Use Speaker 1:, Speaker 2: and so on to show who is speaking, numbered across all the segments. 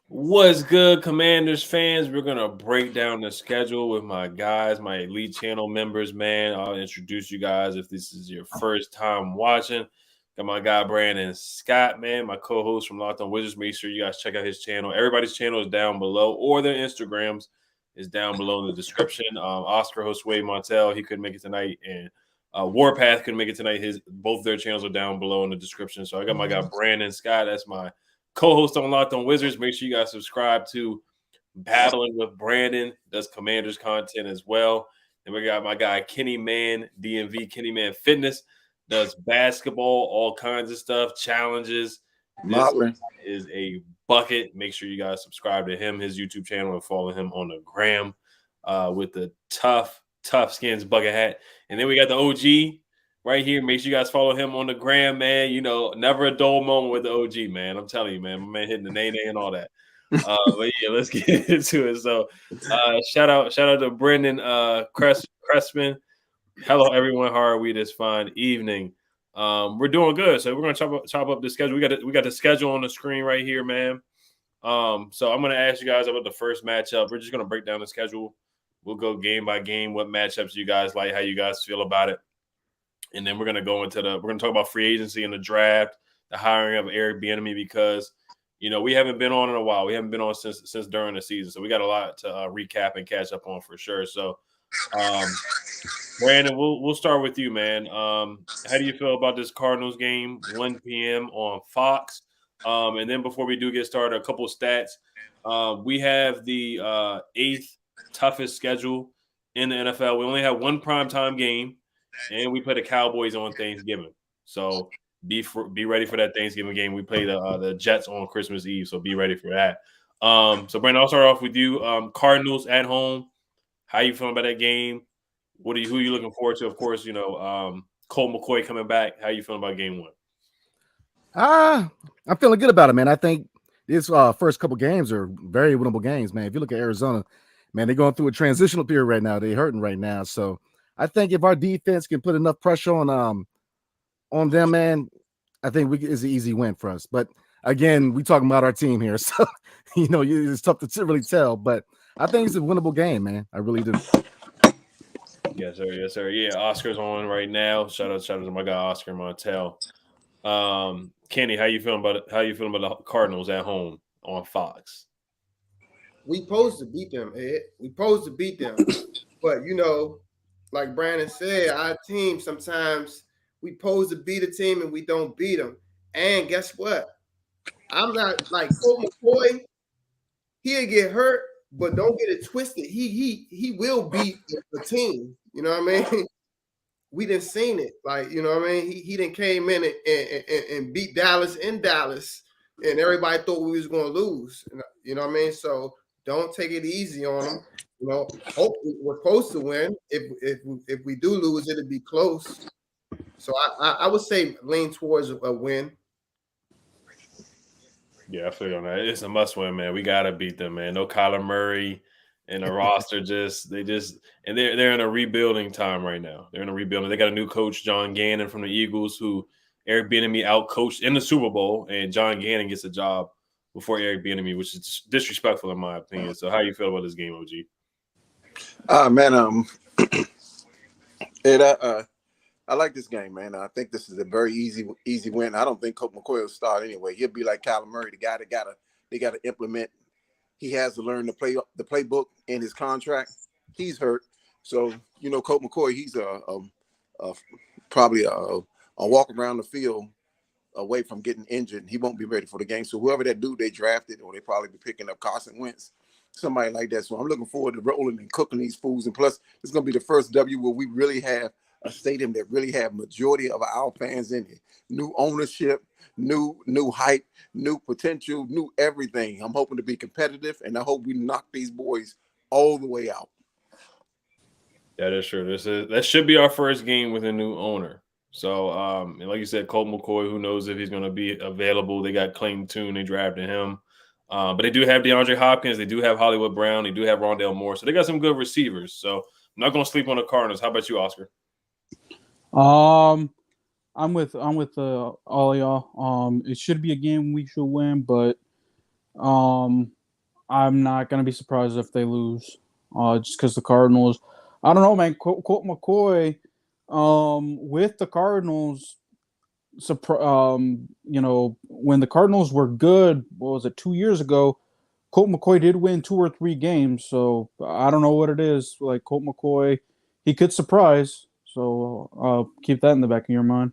Speaker 1: What's good, Commanders fans? We're going to break down the schedule with my guys, my Elite Channel members, man. I'll introduce you guys if this is your first time watching. Got my guy, Brandon Scott, man, my co-host from Locked On Wizards. Make sure you guys check out his channel. Everybody's channel is down below, or their Instagrams is down below in the description. Oscar Josue Montel, he couldn't make it tonight, and Warpath couldn't make it tonight. Both their channels are down below in the description. So I got my guy, Brandon Scott. That's my co-host on Locked On Wizards. Make sure you guys subscribe to Battling with Brandon. Does Commanders content as well. And we got my guy Kenny Man, DMV Kenny Man Fitness. Does basketball, all kinds of stuff, challenges. This is a bucket. Make sure you guys subscribe to him, his YouTube channel, and follow him on the gram with the tough skins bucket hat. And then we got the OG right here. Make sure you guys follow him on the gram, man. You know, never a dull moment with the OG, man. I'm telling you, man. My man hitting the nay and all that. But yeah, let's get into it. So shout out to Brendan Crespin. Hello, everyone. How are we this fine evening? We're doing good. So we're gonna chop up the schedule. We got the schedule on the screen right here, man. So I'm gonna ask you guys about the first matchup. We're just gonna break down the schedule. We'll go game by game. What matchups you guys like? How you guys feel about it? And then we're gonna talk about free agency and the draft, the hiring of Eric Bieniemy, because we haven't been on in a while. We haven't been on since during the season, so we got a lot to recap and catch up on for sure. So, Brandon, we'll start with you, man. How do you feel about this Cardinals game, 1 p.m. on Fox? And then before we do get started, a couple of stats. We have the 8th toughest schedule in the NFL. We only have one primetime game, and we play the Cowboys on Thanksgiving. So be ready for that Thanksgiving game. We play the Jets on Christmas Eve, so be ready for that. So Brandon, I'll start off with you. Cardinals at home. How you feeling about that game? Who are you looking forward to? Of course, Colt McCoy coming back. How you feeling about game 1?
Speaker 2: I'm feeling good about it, man. I think these first couple games are very winnable games, man. If you look at Arizona, man, they're going through a transitional period right now. They're hurting right now. So I think if our defense can put enough pressure on them, man, I think it's an easy win for us. But again, we talking about our team here, so it's tough to really tell. But I think it's a winnable game, man. I really do.
Speaker 1: Yes, sir. Yeah, Oscar's on right now. Shout out to my guy Oscar Montel. Kenny, how you feeling about it? How you feeling about the Cardinals at home on Fox?
Speaker 3: We supposed to beat them, Ed. We supposed to beat them, but like Brandon said, our team sometimes we supposed to beat a team and we don't beat them. And guess what? I'm not like Colt McCoy. He'll get hurt, but don't get it twisted. He will beat the team. You know what I mean? We didn't seen it. Like, you know what I mean? He didn't came in and beat Dallas in Dallas, and everybody thought we was going to lose. You know what I mean? So don't take it easy on them. Hopefully we're supposed to win. If we do lose, it'll be close. So I would say lean towards a win.
Speaker 1: Yeah, I feel on that. It's a must win, man. We gotta beat them, man. No Kyler Murray and the roster they're in a rebuilding time right now. They're in a rebuilding. They got a new coach, John Gannon from the Eagles, who Eric Bieniemy out-coached in the Super Bowl, and John Gannon gets a job before Eric Bieniemy, which is disrespectful in my opinion. So how you feel about this game, OG?
Speaker 4: Man, I like this game, man. I think this is a very easy win. I don't think Colt McCoy will start anyway. He'll be like Kyler Murray, the guy that they gotta implement. He has to learn the playbook in his contract. He's hurt, so Colt McCoy. He's probably a walk around the field away from getting injured. He won't be ready for the game. So whoever that dude they drafted, or they probably be picking up Carson Wentz, somebody like that. So I'm looking forward to rolling and cooking these fools. And plus, it's gonna be the first W where we really have a stadium that really have majority of our fans in it. New ownership, new hype, new potential, new everything. I'm hoping to be competitive, and I hope we knock these boys all the way out.
Speaker 1: That is true. That should be our first game with a new owner. So, and like you said, Colt McCoy, who knows if he's going to be available. They got Clayton Tune. They drafted him. But they do have DeAndre Hopkins. They do have Hollywood Brown. They do have Rondale Moore. So they got some good receivers. So I'm not going to sleep on the Cardinals. How about you, Oscar?
Speaker 5: I'm with all y'all. It should be a game we should win, but I'm not gonna be surprised if they lose. Just because the Cardinals, I don't know, man. Colt McCoy, with the Cardinals, when the Cardinals were good, what was it, 2 years ago? Colt McCoy did win 2 or 3 games, so I don't know what it is. Like Colt McCoy, he could surprise. So keep that in the back of your mind.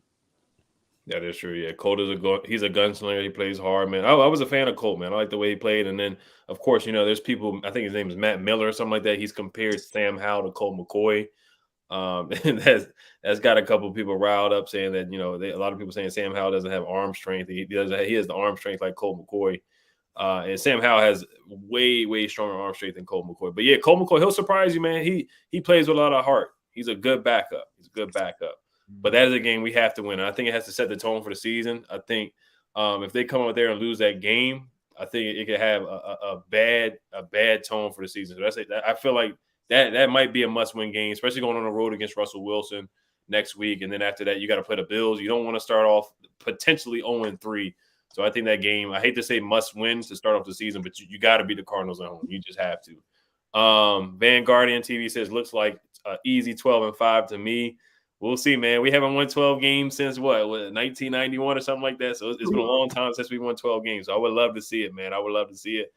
Speaker 1: That is true. Yeah, Colt is he's a gunslinger. He plays hard, man. I was a fan of Colt, man. I like the way he played. And then, of course, there's people. I think his name is Matt Miller or something like that. He's compared Sam Howell to Colt McCoy, and that's got a couple of people riled up, saying that a lot of people saying Sam Howell doesn't have arm strength. He has the arm strength like Colt McCoy, and Sam Howell has way stronger arm strength than Colt McCoy. But yeah, Colt McCoy, he'll surprise you, man. He plays with a lot of heart. He's a good backup. But that is a game we have to win. I think it has to set the tone for the season. I think if they come out there and lose that game, I think it could have a bad tone for the season. So I feel like that might be a must-win game, especially going on the road against Russell Wilson next week. And then after that, you got to play the Bills. You don't want to start off potentially 0-3. So I think that game, I hate to say must-win to start off the season, but you got to beat the Cardinals at home. You just have to. Vanguardian TV says, looks like easy 12-5 to me. We'll see, man. We haven't won 12 games since what 1991 or something like that. So it's been a long time since we won 12 games. So I would love to see it, man. I would love to see it.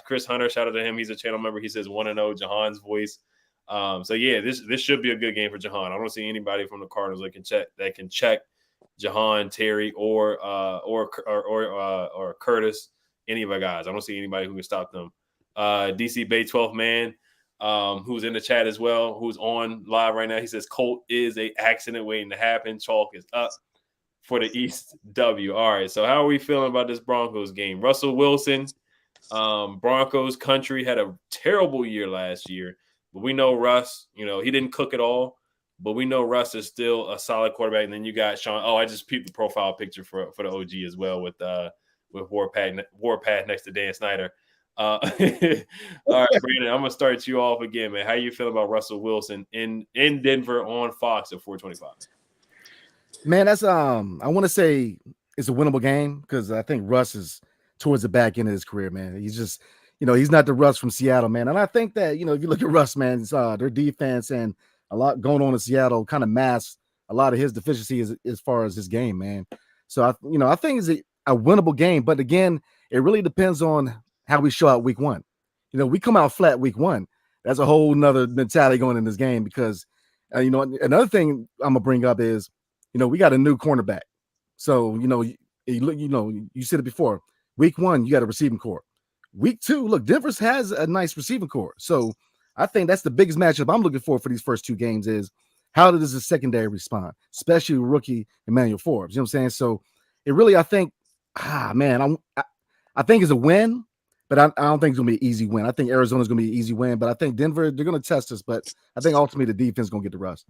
Speaker 1: Chris Hunter, shout out to him. He's a channel member. He says 1-0, Jahan's voice. So yeah, this should be a good game for Jahan. I don't see anybody from the Cardinals that can check Jahan, Terry, or Curtis, any of our guys. I don't see anybody who can stop them. DC Bay 12th man. Who's in the chat as well, who's on live right now. He says Colt is a accident waiting to happen. Chalk is up for the East W. All right, so how are we feeling about this Broncos game? Russell Wilson, Broncos country, had a terrible year last year, but we know Russ, he didn't cook it all, but we know Russ is still a solid quarterback. And then you got Sean. Oh, I just peeped the profile picture for the OG as well with Warpath next to Dan Snyder. All right, Brandon, I'm gonna start you off again, man. How you feel about Russell Wilson in Denver on Fox at 425?
Speaker 2: Man, that's I want to say it's a winnable game because I think Russ is towards the back end of his career, man. He's just, he's not the Russ from Seattle, man. And I think that, if you look at Russ, man, it's, their defense and a lot going on in Seattle kind of masks a lot of his deficiencies as far as his game, man. So I think it's a winnable game, but again, it really depends on how we show out week one. We come out flat week one. That's a whole nother mentality going in this game because, another thing I'm gonna bring up is, we got a new cornerback. So, you said it before. Week one, you got a receiving core. Week two, look, Denver's has a nice receiving core. So I think that's the biggest matchup I'm looking for these first 2 games is how does the secondary respond, especially rookie Emmanuel Forbes. You know what I'm saying? So it really, I think, man, I think it's a win. But I don't think it's going to be an easy win. I think Arizona's going to be an easy win. But I think Denver, they're going to test us. But I think ultimately the defense is going to get the rust.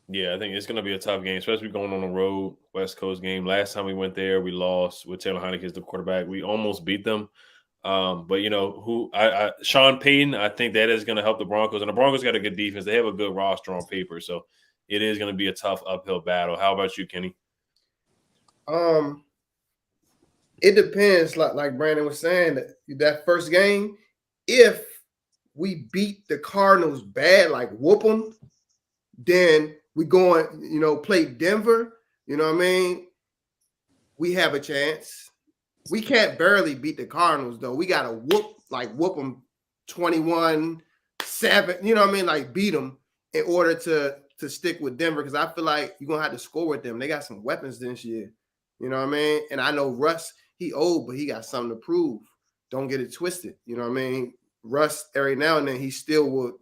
Speaker 1: Yeah, I think it's going to be a tough game, especially going on the road, West Coast game. Last time we went there, we lost with Taylor Heinicke as the quarterback. We almost beat them. But, Sean Payton, I think that is going to help the Broncos. And the Broncos got a good defense. They have a good roster on paper. So it is going to be a tough uphill battle. How about you, Kenny?
Speaker 3: It depends, like Brandon was saying, that first game, if we beat the Cardinals bad, like whoop them, then we go and, play Denver, you know what I mean? We have a chance. We can't barely beat the Cardinals, though. We got to whoop them 21-7, you know what I mean? Like beat them in order to stick with Denver because I feel like you're going to have to score with them. They got some weapons this year, you know what I mean? And I know Russ, he old, but he got something to prove. Don't get it twisted. You know what I mean? Russ, every now and then, he still will,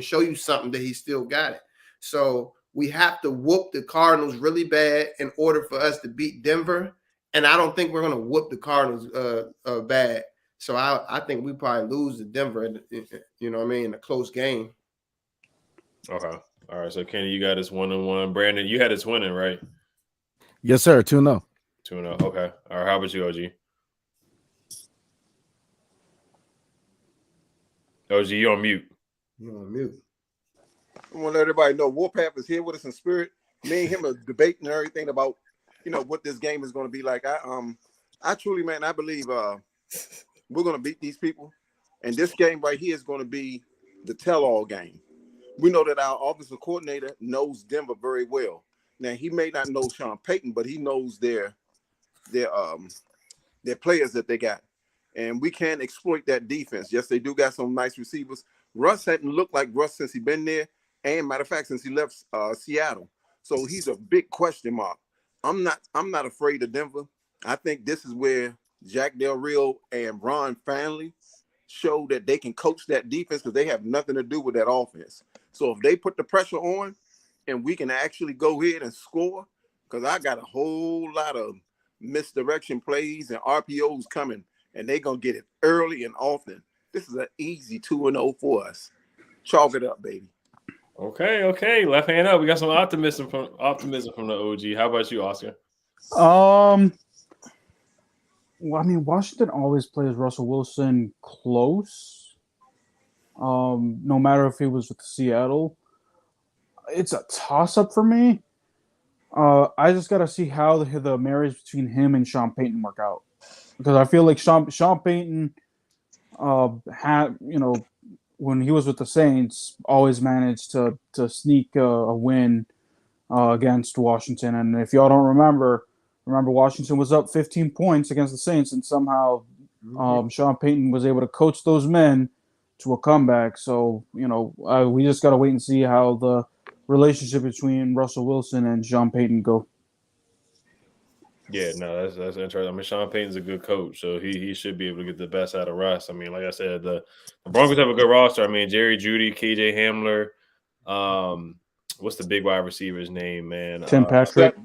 Speaker 3: show you something that he still got it. So we have to whoop the Cardinals really bad in order for us to beat Denver. And I don't think we're going to whoop the Cardinals bad. So I think we probably lose to Denver, you know what I mean, in a close game.
Speaker 1: Okay. All right. So, Kenny, you got us 1-1. Brandon, you had us winning, right?
Speaker 2: Yes, sir. 2-0.
Speaker 1: 2-0. Okay. All right. How about you, OG? OG, you're on mute.
Speaker 3: You're on mute.
Speaker 4: I want to let everybody know Warpath is here with us in spirit. Me and him are debating everything about, what this game is going to be like. I truly, man, I believe we're going to beat these people. And this game right here is going to be the tell-all game. We know that our offensive coordinator knows Denver very well. Now, he may not know Sean Payton, but he knows their players that they got. And we can exploit that defense. Yes, they do got some nice receivers. Russ hadn't looked like Russ since he's been there. And matter of fact, since he left Seattle. So he's a big question mark. I'm not afraid of Denver. I think this is where Jack Del Rio and Ron Fanley show that they can coach that defense because they have nothing to do with that offense. So if they put the pressure on and we can actually go ahead and score, because I got a whole lot of misdirection plays and RPOs coming, and they're going to get it early and often. This is an easy 2-0 for us. Chalk it up, baby.
Speaker 1: Okay. Left hand up. We got some optimism from the OG. How about you, Oscar?
Speaker 5: Well, I mean, Washington always plays Russell Wilson close. No matter if he was with Seattle, it's a toss-up for me. I just got to see how the marriage between him and Sean Payton work out, because I feel like Sean Payton had, when he was with the Saints, always managed to sneak a win against Washington. And if y'all don't remember Washington was up 15 points against the Saints, and somehow Sean Payton was able to coach those men to a comeback. So, we just got to wait and see how the relationship between Russell Wilson and Sean Payton go.
Speaker 1: Yeah, no, that's interesting. I mean, Sean Payton's a good coach, so he should be able to get the best out of Russ. I mean, like I said, the Broncos have a good roster. I mean, Jerry Jeudy, KJ Hamler, what's the big wide receiver's name, man?
Speaker 5: Tim Patrick.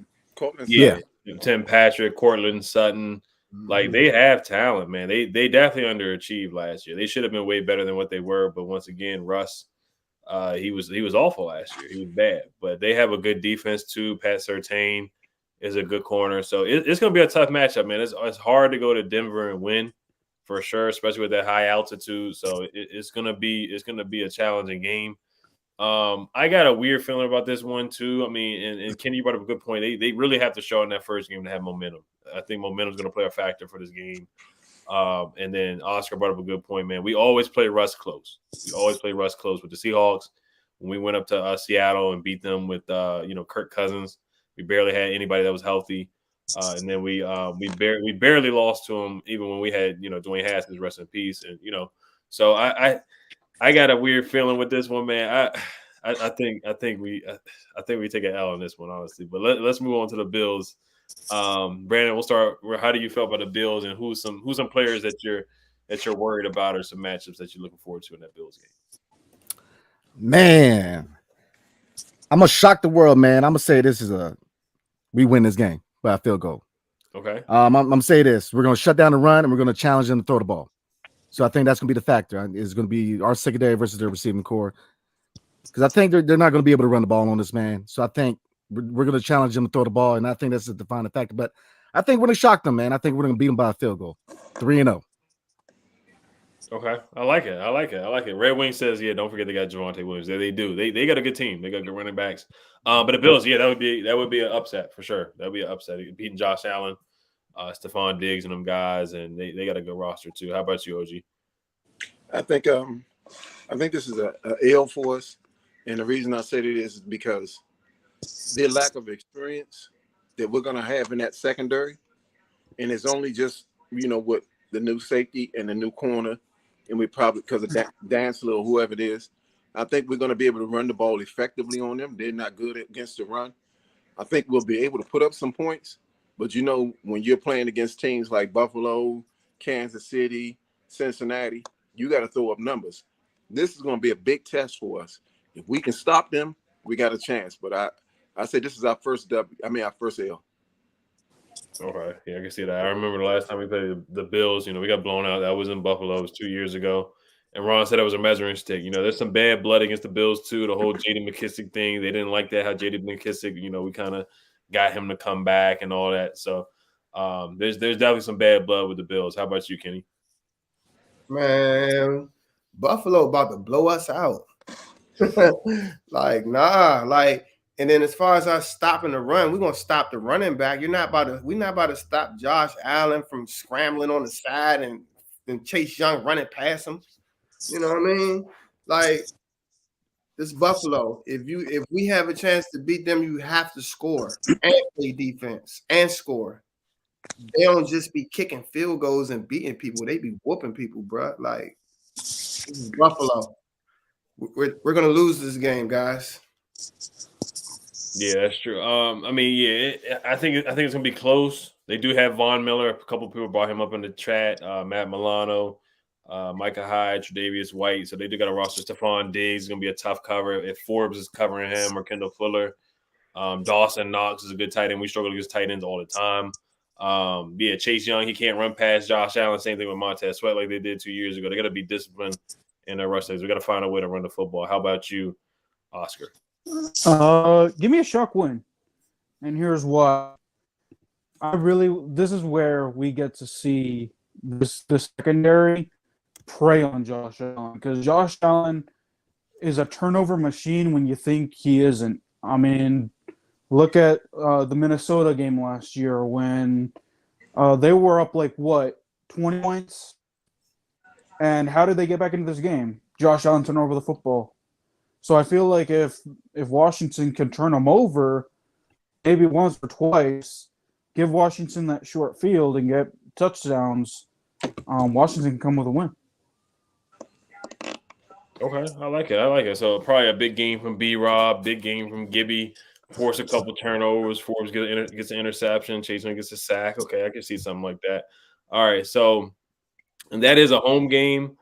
Speaker 1: Tim Patrick, Cortland Sutton. Like, they have talent, man. They definitely underachieved last year. They should have been way better than what they were. But once again, Russ, he was awful last year. He was bad. But they have a good defense too. Pat Surtain is a good corner. So it's going to be a tough matchup, man. It's hard to go to Denver and win for sure, especially with that high altitude. So it's going to be a challenging game. I got a weird feeling about this one too. I mean, and Kenny brought up a good point. They really have to show in that first game to have momentum. I think momentum is going to play a factor for this game. And then Oscar brought up a good point, man. We always play Russ close. We always play Russ close with the Seahawks. When we went up to Seattle and beat them with Kirk Cousins, we barely had anybody that was healthy. And then we barely lost to them even when we had Dwayne Haskins, rest in peace, and so I got a weird feeling with this one, man. I think we take an L on this one, honestly. But let's move on to the Bills. Brandon, we'll start. How do you feel about the Bills, and who's some players that you're worried about, or some matchups that you're looking forward to in that Bills game?
Speaker 2: Man, I'm gonna shock the world, man. I'm gonna say we win this game by a field goal.
Speaker 1: Okay.
Speaker 2: I'm gonna say this: we're gonna shut down the run, and we're gonna challenge them to throw the ball. So I think that's gonna be the factor. It's gonna be our secondary versus their receiving core, because I think they're not gonna be able to run the ball on this, man. So I think we're gonna challenge them to throw the ball, and I think that's the defining factor. But I think we're gonna shock them, man. I think we're gonna beat them by a field goal, 3-0.
Speaker 1: Okay, I like it. Red Wing says, yeah, don't forget they got Javonte Williams. They do. They got a good team. They got good running backs. But the Bills, yeah, that would be an upset for sure. That would be an upset. Beating Josh Allen, Stephon Diggs, and them guys, and they got a good roster too. How about you, OG?
Speaker 4: I think this is a L for us, and the reason I said it is because the lack of experience that we're gonna have in that secondary, and it's only just with the new safety and the new corner. And we probably, because of Dantzler or whoever it is, I think we're going to be able to run the ball effectively on them. They're not good against the run. I think we'll be able to put up some points. But, when you're playing against teams like Buffalo, Kansas City, Cincinnati, you got to throw up numbers. This is going to be a big test for us. If we can stop them, we got a chance. But I say this is our first L.
Speaker 1: Okay, yeah, I can see that. I remember the last time we played the Bills, we got blown out. That was in Buffalo. It was 2 years ago. And Ron said it was a measuring stick. There's some bad blood against the Bills, too. The whole J.D. McKissick thing. They didn't like that, how J.D. McKissick, we kind of got him to come back and all that. So there's definitely some bad blood with the Bills. How about you, Kenny?
Speaker 3: Man, Buffalo about to blow us out. And then as far as us stopping the run, we're gonna stop the running back. We're not about to stop Josh Allen from scrambling on the side and Chase Young running past him. You know what I mean? Like this Buffalo. If we have a chance to beat them, you have to score and play defense and score. They don't just be kicking field goals and beating people. They be whooping people, bro. Like this is Buffalo. We're gonna lose this game, guys.
Speaker 1: Yeah, that's true. I mean, yeah, I think it's gonna be close. They do have Von Miller. A couple people brought him up in the chat. Matt Milano, Micah Hyde, Tre'Davious White. So they do got a roster. Stephon Diggs is gonna be a tough cover if Forbes is covering him or Kendall Fuller. Dawson Knox is a good tight end. We struggle against tight ends all the time. Yeah, Chase Young, he can't run past Josh Allen. Same thing with Montez Sweat like they did 2 years ago. They got to be disciplined in their rush days. We got to find a way to run the football. How about you, Oscar?
Speaker 5: Give me a shock win, and here's why. This is where we get to see the secondary prey on Josh Allen, because Josh Allen is a turnover machine when you think he isn't. I mean, look at the Minnesota game last year when they were up 20 points, and how did they get back into this game? Josh Allen turned over the football. So I feel like if Washington can turn them over, maybe once or twice, give Washington that short field and get touchdowns, Washington can come with a win.
Speaker 1: Okay, I like it. So probably a big game from B-Rob, big game from Gibby, force a couple turnovers, Forbes gets an interception, Chase Young gets a sack. Okay, I can see something like that. All right, so and that is a home game.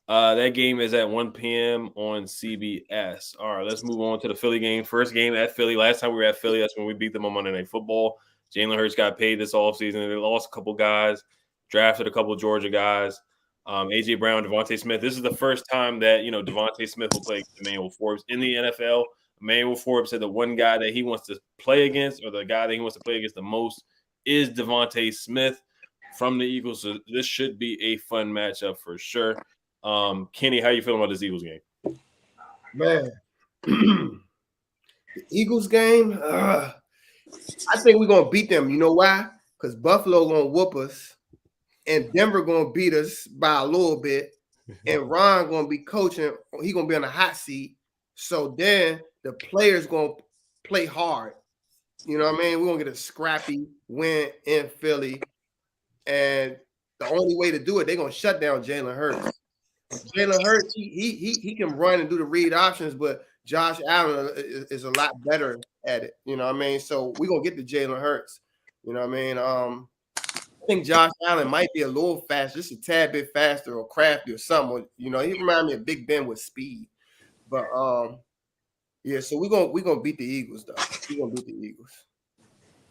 Speaker 1: That game is at 1 p.m. on CBS. All right, let's move on to the Philly game. First game at Philly. Last time we were at Philly, that's when we beat them on Monday Night Football. Jalen Hurts got paid this offseason. They lost a couple guys, drafted a couple Georgia guys. A.J. Brown, Devontae Smith. This is the first time that, Devontae Smith will play Emmanuel Forbes in the NFL. Emmanuel Forbes said the one guy that he wants to play against, or the guy that he wants to play against the most, is Devontae Smith from the Eagles. So this should be a fun matchup for sure. Kenny, how you feeling about this Eagles game?
Speaker 3: Man, the Eagles game, I think we're going to beat them. You know why? Because Buffalo going to whoop us, and Denver going to beat us by a little bit, and Ron going to be coaching. He going to be on the hot seat. So then the players going to play hard. You know what I mean? We're going to get a scrappy win in Philly, and the only way to do it, they're going to shut down Jalen Hurts. Jalen Hurts, he can run and do the read options, but Josh Allen is a lot better at it. You know what I mean? So we're going to get to Jalen Hurts. You know what I mean? I think Josh Allen might be a little faster, just a tad bit faster or crafty or something. He reminds me of Big Ben with speed. But, yeah, so we're gonna beat the Eagles, though. We're going to beat the Eagles.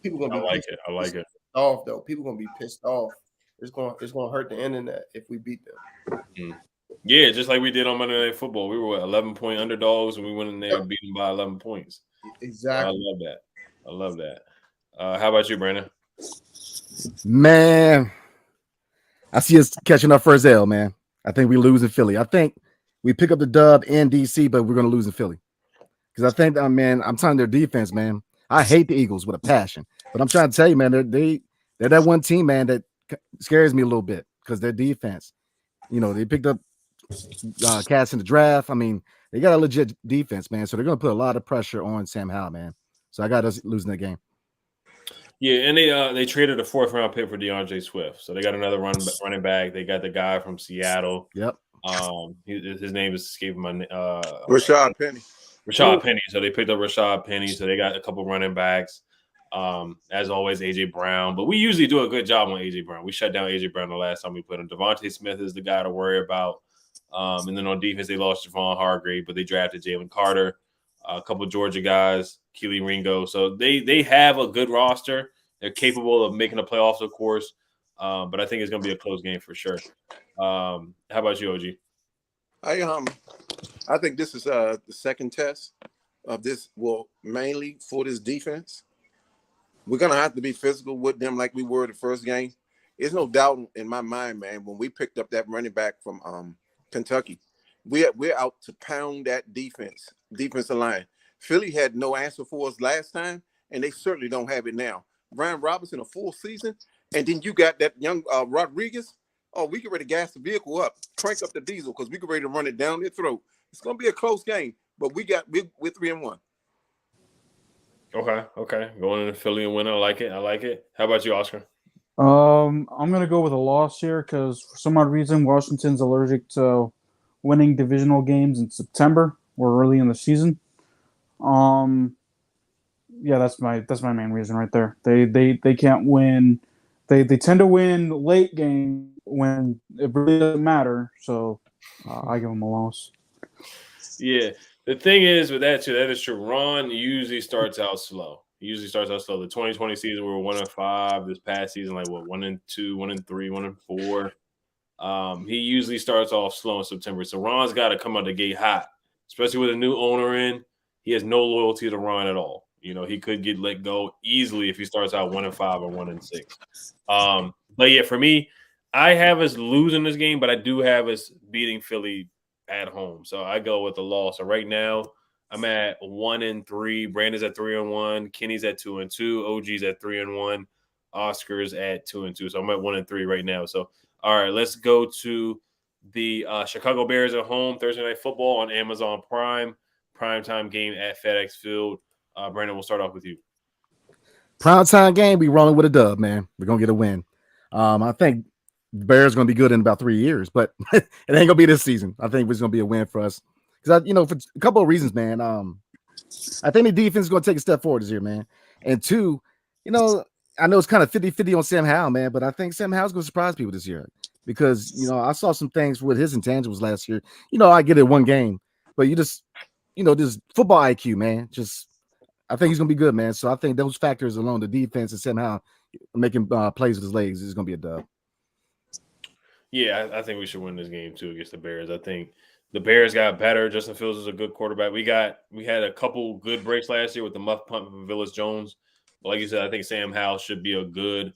Speaker 3: People going to be
Speaker 1: I like it.
Speaker 3: off, though. People going to be pissed off. It's going to hurt the internet if we beat them.
Speaker 1: Mm. Yeah, just like we did on Monday Night Football. We were 11-point underdogs, and we went in there and beat them by 11 points.
Speaker 3: Exactly.
Speaker 1: I love that. How about you, Brandon?
Speaker 2: Man, I see us catching our first L, man. I think we lose in Philly. I think we pick up the dub in DC, but we're going to lose in Philly. Because I think, man, I'm telling their defense, man. I hate the Eagles with a passion. But I'm trying to tell you, man, they're that one team, man, that scares me a little bit because their defense. They picked up cats in the draft. I mean, they got a legit defense, man. So they're going to put a lot of pressure on Sam Howell, man. So I got us losing that game.
Speaker 1: Yeah, and they traded a 4th-round pick for DeAndre Swift. So they got another running back. They got the guy from Seattle.
Speaker 2: Yep.
Speaker 1: His name is escaping my name.
Speaker 4: Rashad Penny.
Speaker 1: Rashad Penny. So they picked up Rashad Penny. So they got a couple running backs. As always, A.J. Brown. But we usually do a good job on A.J. Brown. We shut down A.J. Brown the last time we put him. Devontae Smith is the guy to worry about. And then on defense, they lost Javon Hargrave, but they drafted Jalen Carter, a couple Georgia guys, Keely Ringo. So they have a good roster. They're capable of making the playoffs, of course. But I think it's going to be a close game for sure. How about you, OG?
Speaker 4: I think this is the second test of this. Well, mainly for this defense, we're going to have to be physical with them like we were the first game. There's no doubt in my mind, man, when we picked up that running back from Kentucky, we're out to pound that defensive line. Philly had no answer for us last time, and they certainly don't have it now. Brian Robinson, a full season, and then you got that young Rodriguez. Oh, we get ready to gas the vehicle up, crank up the diesel, because we get ready to run it down their throat. It's going to be a close game, but we're 3-1.
Speaker 1: Okay. Going into Philly and winning. I like it. How about you, Oscar?
Speaker 5: I'm gonna go with a loss here because for some odd reason Washington's allergic to winning divisional games in September or early in the season. Yeah, that's my main reason right there. They can't win. They tend to win late game when it really doesn't matter. So I give them a loss.
Speaker 1: Yeah, the thing is with that too, that is true. Ron usually starts out slow. The 2020 season, we were 1-5. This past season, like what, 1-2, 1-3, 1-4. He usually starts off slow in September. So Ron's got to come out the gate hot, especially with a new owner in. He has no loyalty to Ron at all. You know, he could get let go easily if he starts out 1-5 or 1-6. But yeah, for me, I have us losing this game, but I do have us beating Philly at home. So I go with the loss. So right now, I'm at 1-3. Brandon's at 3-1. Kenny's at 2-2. OG's at 3-1. Oscar's at 2-2. So I'm at 1-3 right now. So all right, let's go to the Chicago Bears at home. Thursday Night Football on Amazon Prime. Primetime game at FedEx Field. Brandon, we'll start off with you.
Speaker 2: Primetime game, we rolling with a dub, man. We're gonna get a win. I think the Bears gonna be good in about 3 years, but it ain't gonna be this season. I think it's gonna be a win for us because for a couple of reasons, man. I think the defense is gonna take a step forward this year, man. And two, I know it's kind of 50-50 on Sam Howell, man, but I think Sam Howell's gonna surprise people this year because I saw some things with his intangibles last year. I get it one game, but this football IQ, man. I think he's gonna be good, man. So I think those factors alone, the defense and somehow making plays with his legs, is gonna be a dub.
Speaker 1: Yeah, I think we should win this game too against the Bears. I think the Bears got better. Justin Fields is a good quarterback. We had a couple good breaks last year with the muff punt from Willis Jones. But like you said, I think Sam Howell should be a good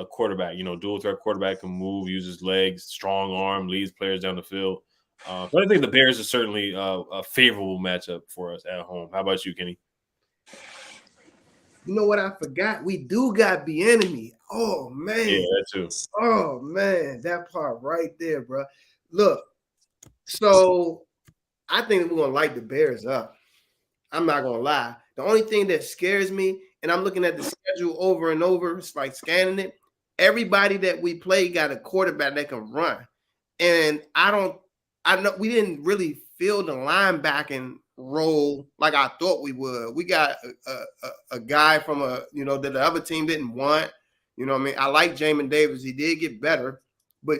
Speaker 1: quarterback. Dual threat quarterback, can move, use his legs, strong arm, leads players down the field. But I think the Bears is certainly a favorable matchup for us at home. How about you, Kenny?
Speaker 3: You know what I forgot? We do got Bieniemy. Oh man.
Speaker 1: Yeah, that too.
Speaker 3: Oh man, that part right there, bro. Look, so I think we're gonna light the Bears up. I'm not gonna lie. The only thing that scares me, and I'm looking at the schedule over and over, it's like scanning it. Everybody that we play got a quarterback that can run, and I know we didn't really feel the linebacking role like I thought we would. We got a guy from that the other team didn't want. I like Jamin Davis. He did get better, but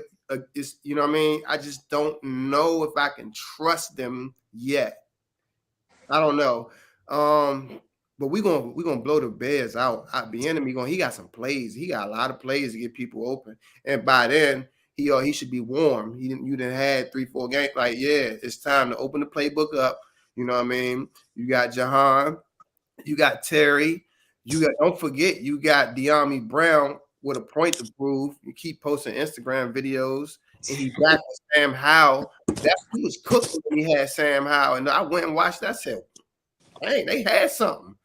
Speaker 3: it's I just don't know if I can trust them yet. I don't know. But we're gonna blow the Bears out. Bieniemy he got some plays. He got a lot of plays to get people open. And by then, he should be warm. You didn't had 3-4 games. Like, yeah, it's time to open the playbook up. You got Jahan, you got Terry, don't forget, you got De'Ami Brown with a point to prove. You keep posting Instagram videos, and he's back with Sam Howell. He was cooking when he had Sam Howell, and I went and watched that. I said, hey, they had something.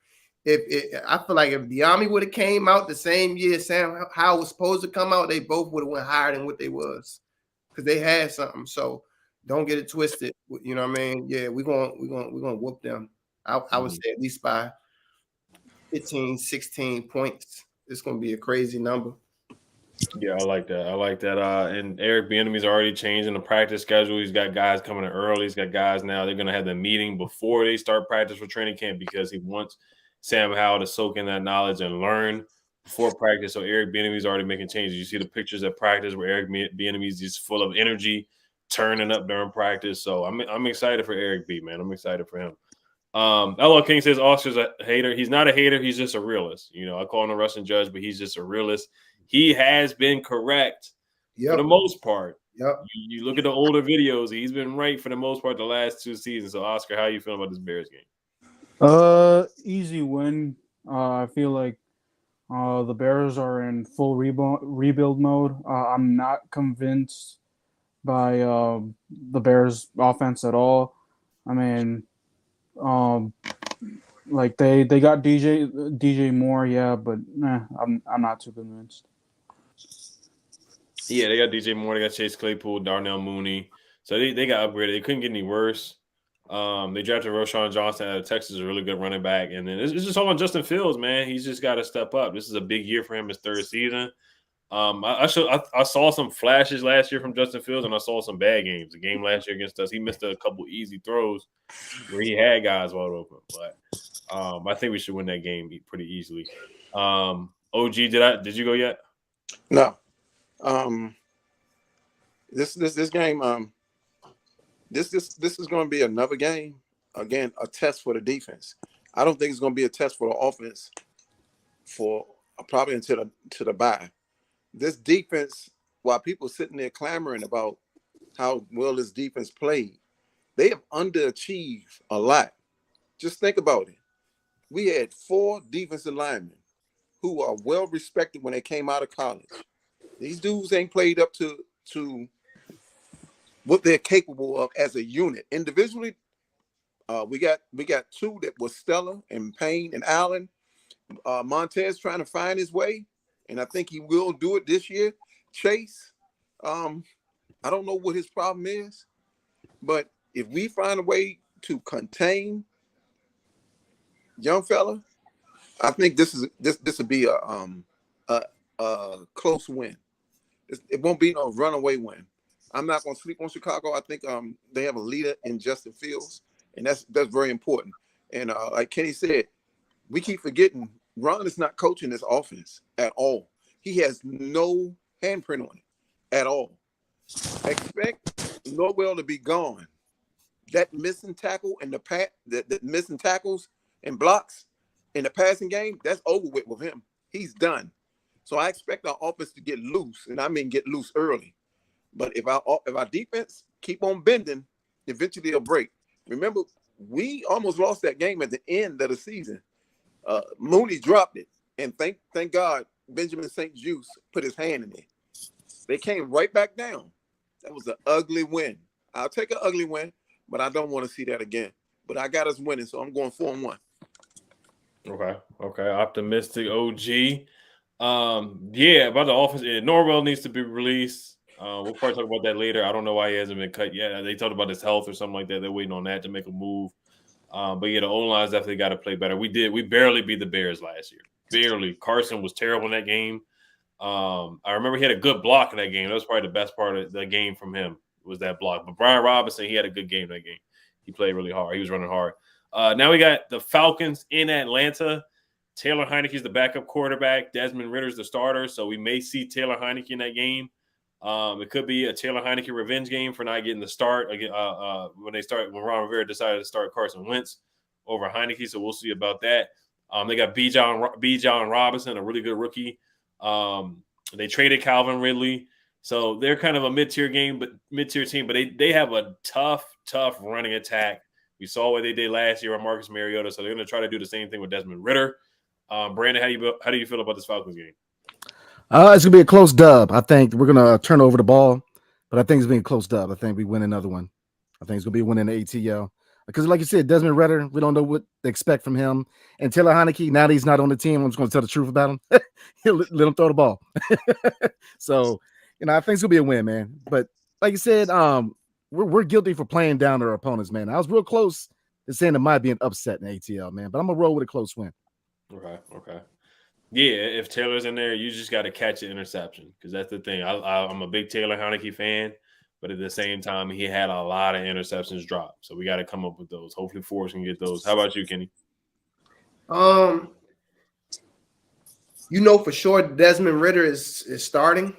Speaker 3: I feel like if De'Ami would have came out the same year Sam Howell was supposed to come out, they both would have went higher than what they was because they had something. So don't get it twisted. Yeah, we're gonna whoop them. I would say at least by 15, 16 points. It's gonna be a crazy number.
Speaker 1: Yeah, I like that. And Eric Bieniemy's already changing the practice schedule. He's got guys coming in early. He's got guys now. They're gonna have the meeting before they start practice for training camp because he wants Sam Howell to soak in that knowledge and learn before practice. So Eric Bieniemy's already making changes. You see the pictures at practice where Eric Bieniemy's just full of energy, turning up during practice. So I'm excited for Eric B, man. I'm excited for him. LL King says Oscar's a hater. He's not a hater. He's just a realist. I call him a Russian judge, but he's just a realist. He has been correct for the most part.
Speaker 3: Yep.
Speaker 1: You look at the older videos, he's been right for the most part the last 2 seasons. So Oscar, how you feeling about this Bears game?
Speaker 5: Easy win. I feel like the Bears are in full rebuild mode. I'm not convinced by the Bears offense at all. I mean, Like they got DJ Moore, yeah, but I'm not too convinced.
Speaker 1: Yeah, they got DJ Moore, they got Chase Claypool, Darnell Mooney. So they got upgraded. They couldn't get any worse. They drafted Roschon Johnson out of Texas, a really good running back. And then it's just all on Justin Fields, man. He's just got to step up. This is a big year for him, his third season. I saw some flashes last year from Justin Fields, and I saw some bad games. The game last year against us, he missed a couple easy throws where he had guys wide open. But I think we should win that game pretty easily. OG, did you go yet?
Speaker 4: No. This game, this is going to be another game. Again, a test for the defense. I don't think it's going to be a test for the offense for probably until the bye. This defense, while people sitting there clamoring about how well this defense played, they have underachieved a lot. Just think about it. We had 4 defensive linemen who are well respected when they came out of college. These dudes ain't played up to what they're capable of as a unit. Individually, we got 2 that was stellar, and Payne and Allen. Montez trying to find his way, and I think he will do it this year. Chase, I don't know what his problem is, but if we find a way to contain young fella, I think this will be a close win. It won't be no runaway win. I'm not going to sleep on Chicago. I think they have a leader in Justin Fields, and that's very important. And like Kenny said, we keep forgetting Ron is not coaching this offense at all. He has no handprint on it at all. Expect Norwell to be gone. That missing tackle and the missing tackles and blocks in the passing game, that's over with him. He's done. So I expect our offense to get loose, and I mean get loose early. But if our defense keep on bending, eventually it'll break. Remember, we almost lost that game at the end of the season. Mooney dropped it, and thank God Benjamin St. Juste put his hand in it. They came right back down. That was an ugly win. I'll take an ugly win, but I don't want to see that again. But I got us winning, so I'm going 4-1.
Speaker 1: Okay. Optimistic OG. Yeah, about the offense. Norwell needs to be released. We'll probably talk about that later. I don't know why he hasn't been cut yet. They talked about his health or something like that. They're waiting on that to make a move. But yeah, the O-line's definitely got to play better. We barely beat the Bears last year. Barely. Carson was terrible in that game. I remember he had a good block in that game. That was probably the best part of the game from him, was that block. But Brian Robinson, he had a good game in that game. He played really hard. He was running hard. Now we got the Falcons in Atlanta. Taylor Heineke's the backup quarterback. Desmond Ritter's the starter. So we may see Taylor Heineke in that game. It could be a Taylor Heineke revenge game for not getting the start when Ron Rivera decided to start Carson Wentz over Heineke. So we'll see about that. They got B. John Robinson, a really good rookie. They traded Calvin Ridley. So they're kind of a mid-tier team, but they have a tough running attack. We saw what they did last year on Marcus Mariota, so they're going to try to do the same thing with Desmond Ridder. Brandon, how do you feel about this Falcons game?
Speaker 2: It's gonna be a close dub. I think we're gonna turn over the ball, but I think it's gonna be a close dub. I think we win another one. I think it's gonna be winning the ATL because, like you said, Desmond Ridder, we don't know what to expect from him. And Taylor Heineke, now that he's not on the team, I'm just gonna tell the truth about him. let him throw the ball. So, I think it's gonna be a win, man. But like you said, we're guilty for playing down our opponents, man. I was real close to saying it might be an upset in ATL, man, but I'm gonna roll with a close win.
Speaker 1: Okay. Yeah, if Taylor's in there, you just got to catch an interception because that's the thing. I'm a big Taylor Heineke fan, but at the same time, he had a lot of interceptions dropped. So we got to come up with those. Hopefully, Forrest can get those. How about you, Kenny?
Speaker 3: For sure Desmond Ridder is starting.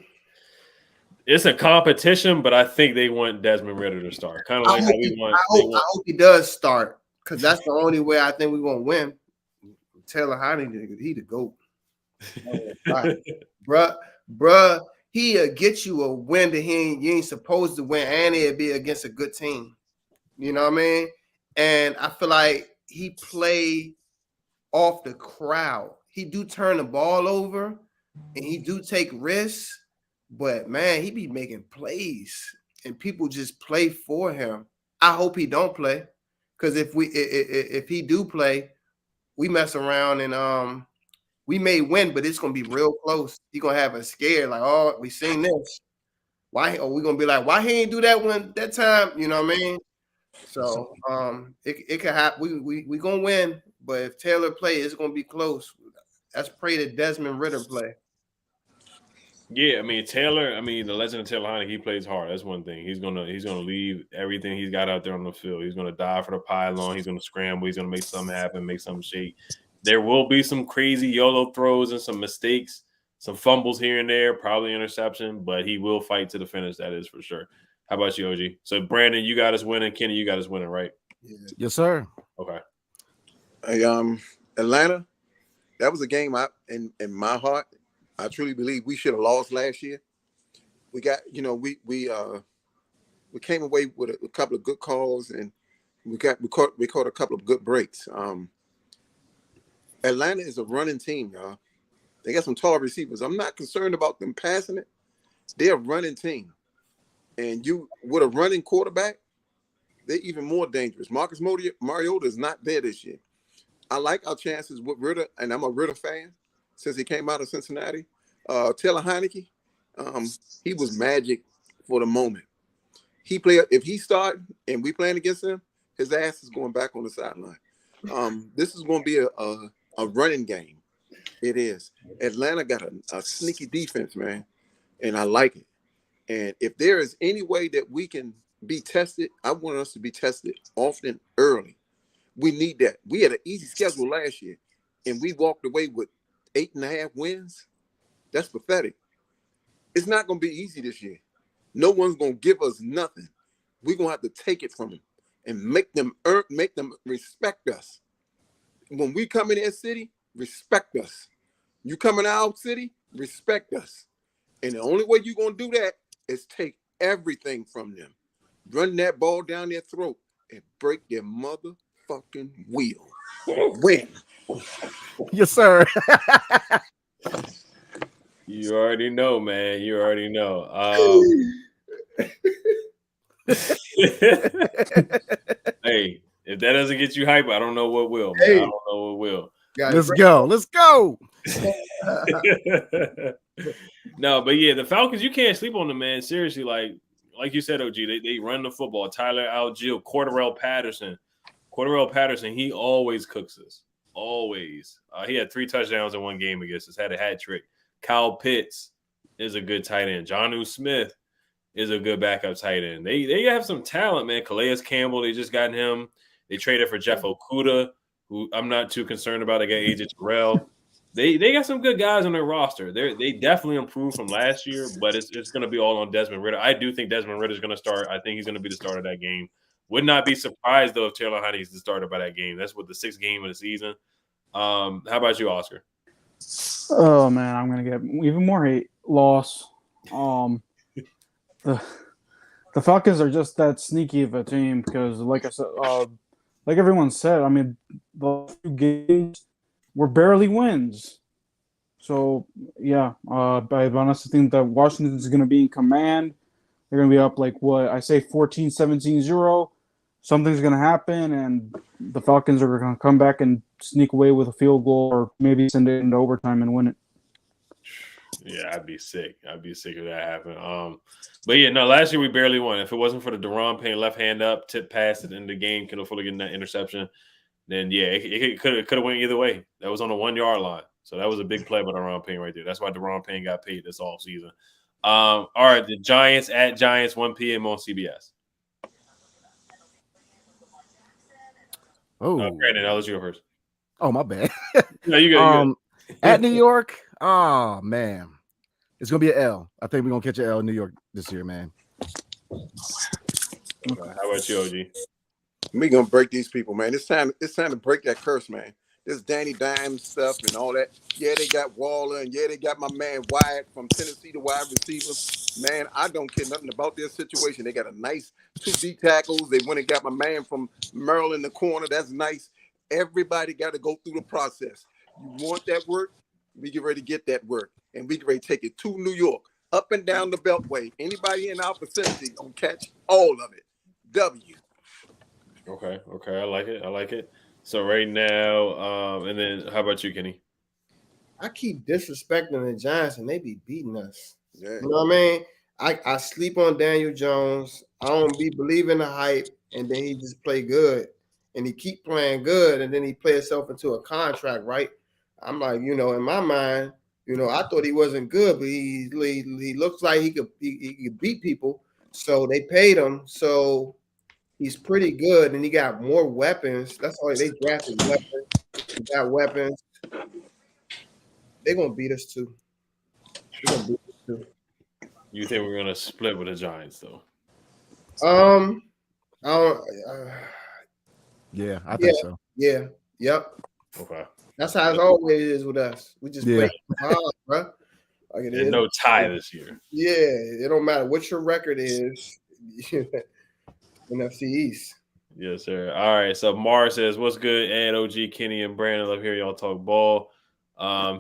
Speaker 1: It's a competition, but I think they want Desmond Ridder to start. Kind of like how we want.
Speaker 3: I hope he does start because that's the only way I think we're gonna win. Taylor Heineke, he the GOAT. Bruh, he'll get you a win that you ain't supposed to win, and it'll be against a good team. You know what I mean? And I feel like he play off the crowd. He do turn the ball over, and he do take risks, but man, he be making plays, and people just play for him. I hope he don't play, Because if he do play, we mess around and we may win, but it's gonna be real close. He gonna have us scared, like, oh, we seen this. Why? Or we gonna be like, why he ain't do that one that time? You know what I mean? So it could happen. We gonna win, but if Taylor play, it's gonna be close. Let's pray that Desmond Ritter play.
Speaker 1: Yeah, I mean Taylor. I mean the legend of Taylor Heinicke. He plays hard. That's one thing. He's gonna leave everything he's got out there on the field. He's gonna die for the pylon. He's gonna scramble. He's gonna make something happen. Make something shake. There will be some crazy YOLO throws and some mistakes, some fumbles here and there, probably interception, but he will fight to the finish. That is for sure. How about you, OG? So Brandon, you got us winning. Kenny, you got us winning, right?
Speaker 4: Yeah.
Speaker 2: Yes, sir.
Speaker 1: Okay.
Speaker 4: Hey, Atlanta, that was a game in my heart. I truly believe we should have lost last year. We got, we came away with a couple of good calls, and we caught a couple of good breaks. Atlanta is a running team, y'all. They got some tall receivers. I'm not concerned about them passing it. They're a running team, and you with a running quarterback, they're even more dangerous. Marcus Mariota is not there this year. I like our chances with Ritter, and I'm a Ritter fan since he came out of Cincinnati. Taylor Heinicke, he was magic for the moment. If he start and we playing against him, his ass is going back on the sideline. This is going to be a running game. It is. Atlanta got a sneaky defense, man, and I like it. And if there is any way that we can be tested, I want us to be tested often early. We need that. We had an easy schedule last year, and we walked away with 8.5 wins. That's pathetic. It's not going to be easy this year. No one's going to give us nothing. We're going to have to take it from them and make them respect us. When we come in their city, respect us. You come in our city, respect us. And the only way you're going to do that is take everything from them. Run that ball down their throat and break their motherfucking wheel. Win.
Speaker 2: Yes, sir.
Speaker 1: You already know, man. You already know. Hey, if that doesn't get you hype, I don't know what will. Man.
Speaker 3: Hey.
Speaker 1: I don't know what will.
Speaker 2: Let's go. Let's go.
Speaker 1: No, but yeah, the Falcons, you can't sleep on them, man. Seriously, like you said, OG, they run the football. Tyler Algier, Cordarrelle Patterson, he always cooks us. Always. He had 3 touchdowns in one game against us, had a hat trick. Kyle Pitts is a good tight end. Jonnu Smith is a good backup tight end. They have some talent, man. Calais Campbell, they just got him. They traded for Jeff Okudah, who I'm not too concerned about. They got AJ Terrell. They got some good guys on their roster. They definitely improved from last year, but it's going to be all on Desmond Ritter. I do think Desmond Ritter is going to start. I think he's going to be the starter of that game. Would not be surprised, though, if Taylor Heinicke is the starter by that game. That's what the 6th game of the season. How about you, Oscar?
Speaker 5: Oh man, I'm gonna get even more hate. Loss. The Falcons are just that sneaky of a team because, like I said, like everyone said, I mean, the 2 games were barely wins. So yeah, I honestly think that Washington is gonna be in command. They're gonna be up like what I say, 14-17-0. Something's going to happen, and the Falcons are going to come back and sneak away with a field goal or maybe send it into overtime and win it.
Speaker 1: Yeah, I'd be sick. I'd be sick if that happened. But yeah, no, last year we barely won. If it wasn't for the Deron Payne left hand up, tip pass at the end of the game, could have fully getting that interception, then yeah, it could have went either way. That was on the 1 yard line. So that was a big play by Deron Payne right there. That's why Deron Payne got paid this offseason. All right, the Giants at Giants, 1 p.m. on CBS.
Speaker 2: Oh,
Speaker 1: Brandon, I'll let you go first.
Speaker 2: Oh, my bad.
Speaker 1: No, you go.
Speaker 2: At New York, oh man, it's gonna be an L. I think we're gonna catch an L in New York this year, man.
Speaker 1: How about you, OG?
Speaker 4: We gonna break these people, man. It's time to break that curse, man. This Danny Dimes stuff and all that. Yeah, they got Waller, and yeah, they got my man Wyatt from Tennessee, the wide receiver. Man, I don't care nothing about their situation. They got a nice 2 D tackles. They went and got my man from Maryland in the corner. That's nice. Everybody got to go through the process. You want that work? We get ready to get that work, and we get ready to take it to New York, up and down the Beltway. Anybody in our vicinity gonna catch all of it. W.
Speaker 1: Okay, I like it. So right now, and then how about you, Kenny?
Speaker 3: I keep disrespecting the Giants and they be beating us.
Speaker 4: Yeah.
Speaker 3: You know what I mean? I sleep on Daniel Jones. I don't be believing the hype, and then he just play good, and he keep playing good, and then he play himself into a contract, right? I'm like, in my mind, I thought he wasn't good, but he looks like he could beat people. So they paid him. So he's pretty good, and he got more weapons. That's all they drafted weapons. He got weapons. They're gonna beat us too. They're gonna beat us too.
Speaker 1: You think we're gonna split with the Giants though?
Speaker 3: I don't,
Speaker 2: Yeah, I
Speaker 3: yeah,
Speaker 2: think so.
Speaker 3: yeah, yep.
Speaker 1: Okay.
Speaker 3: That's how it always is with us. We just
Speaker 2: Yeah.
Speaker 3: play hard, bro. Like it
Speaker 1: And
Speaker 3: is.
Speaker 1: no tie this year.
Speaker 3: Yeah, it don't matter what your record is. NFC East.
Speaker 1: Yes, sir. All right. So Mars says, "What's good?" And OG Kenny and Brandon, love hearing y'all talk ball.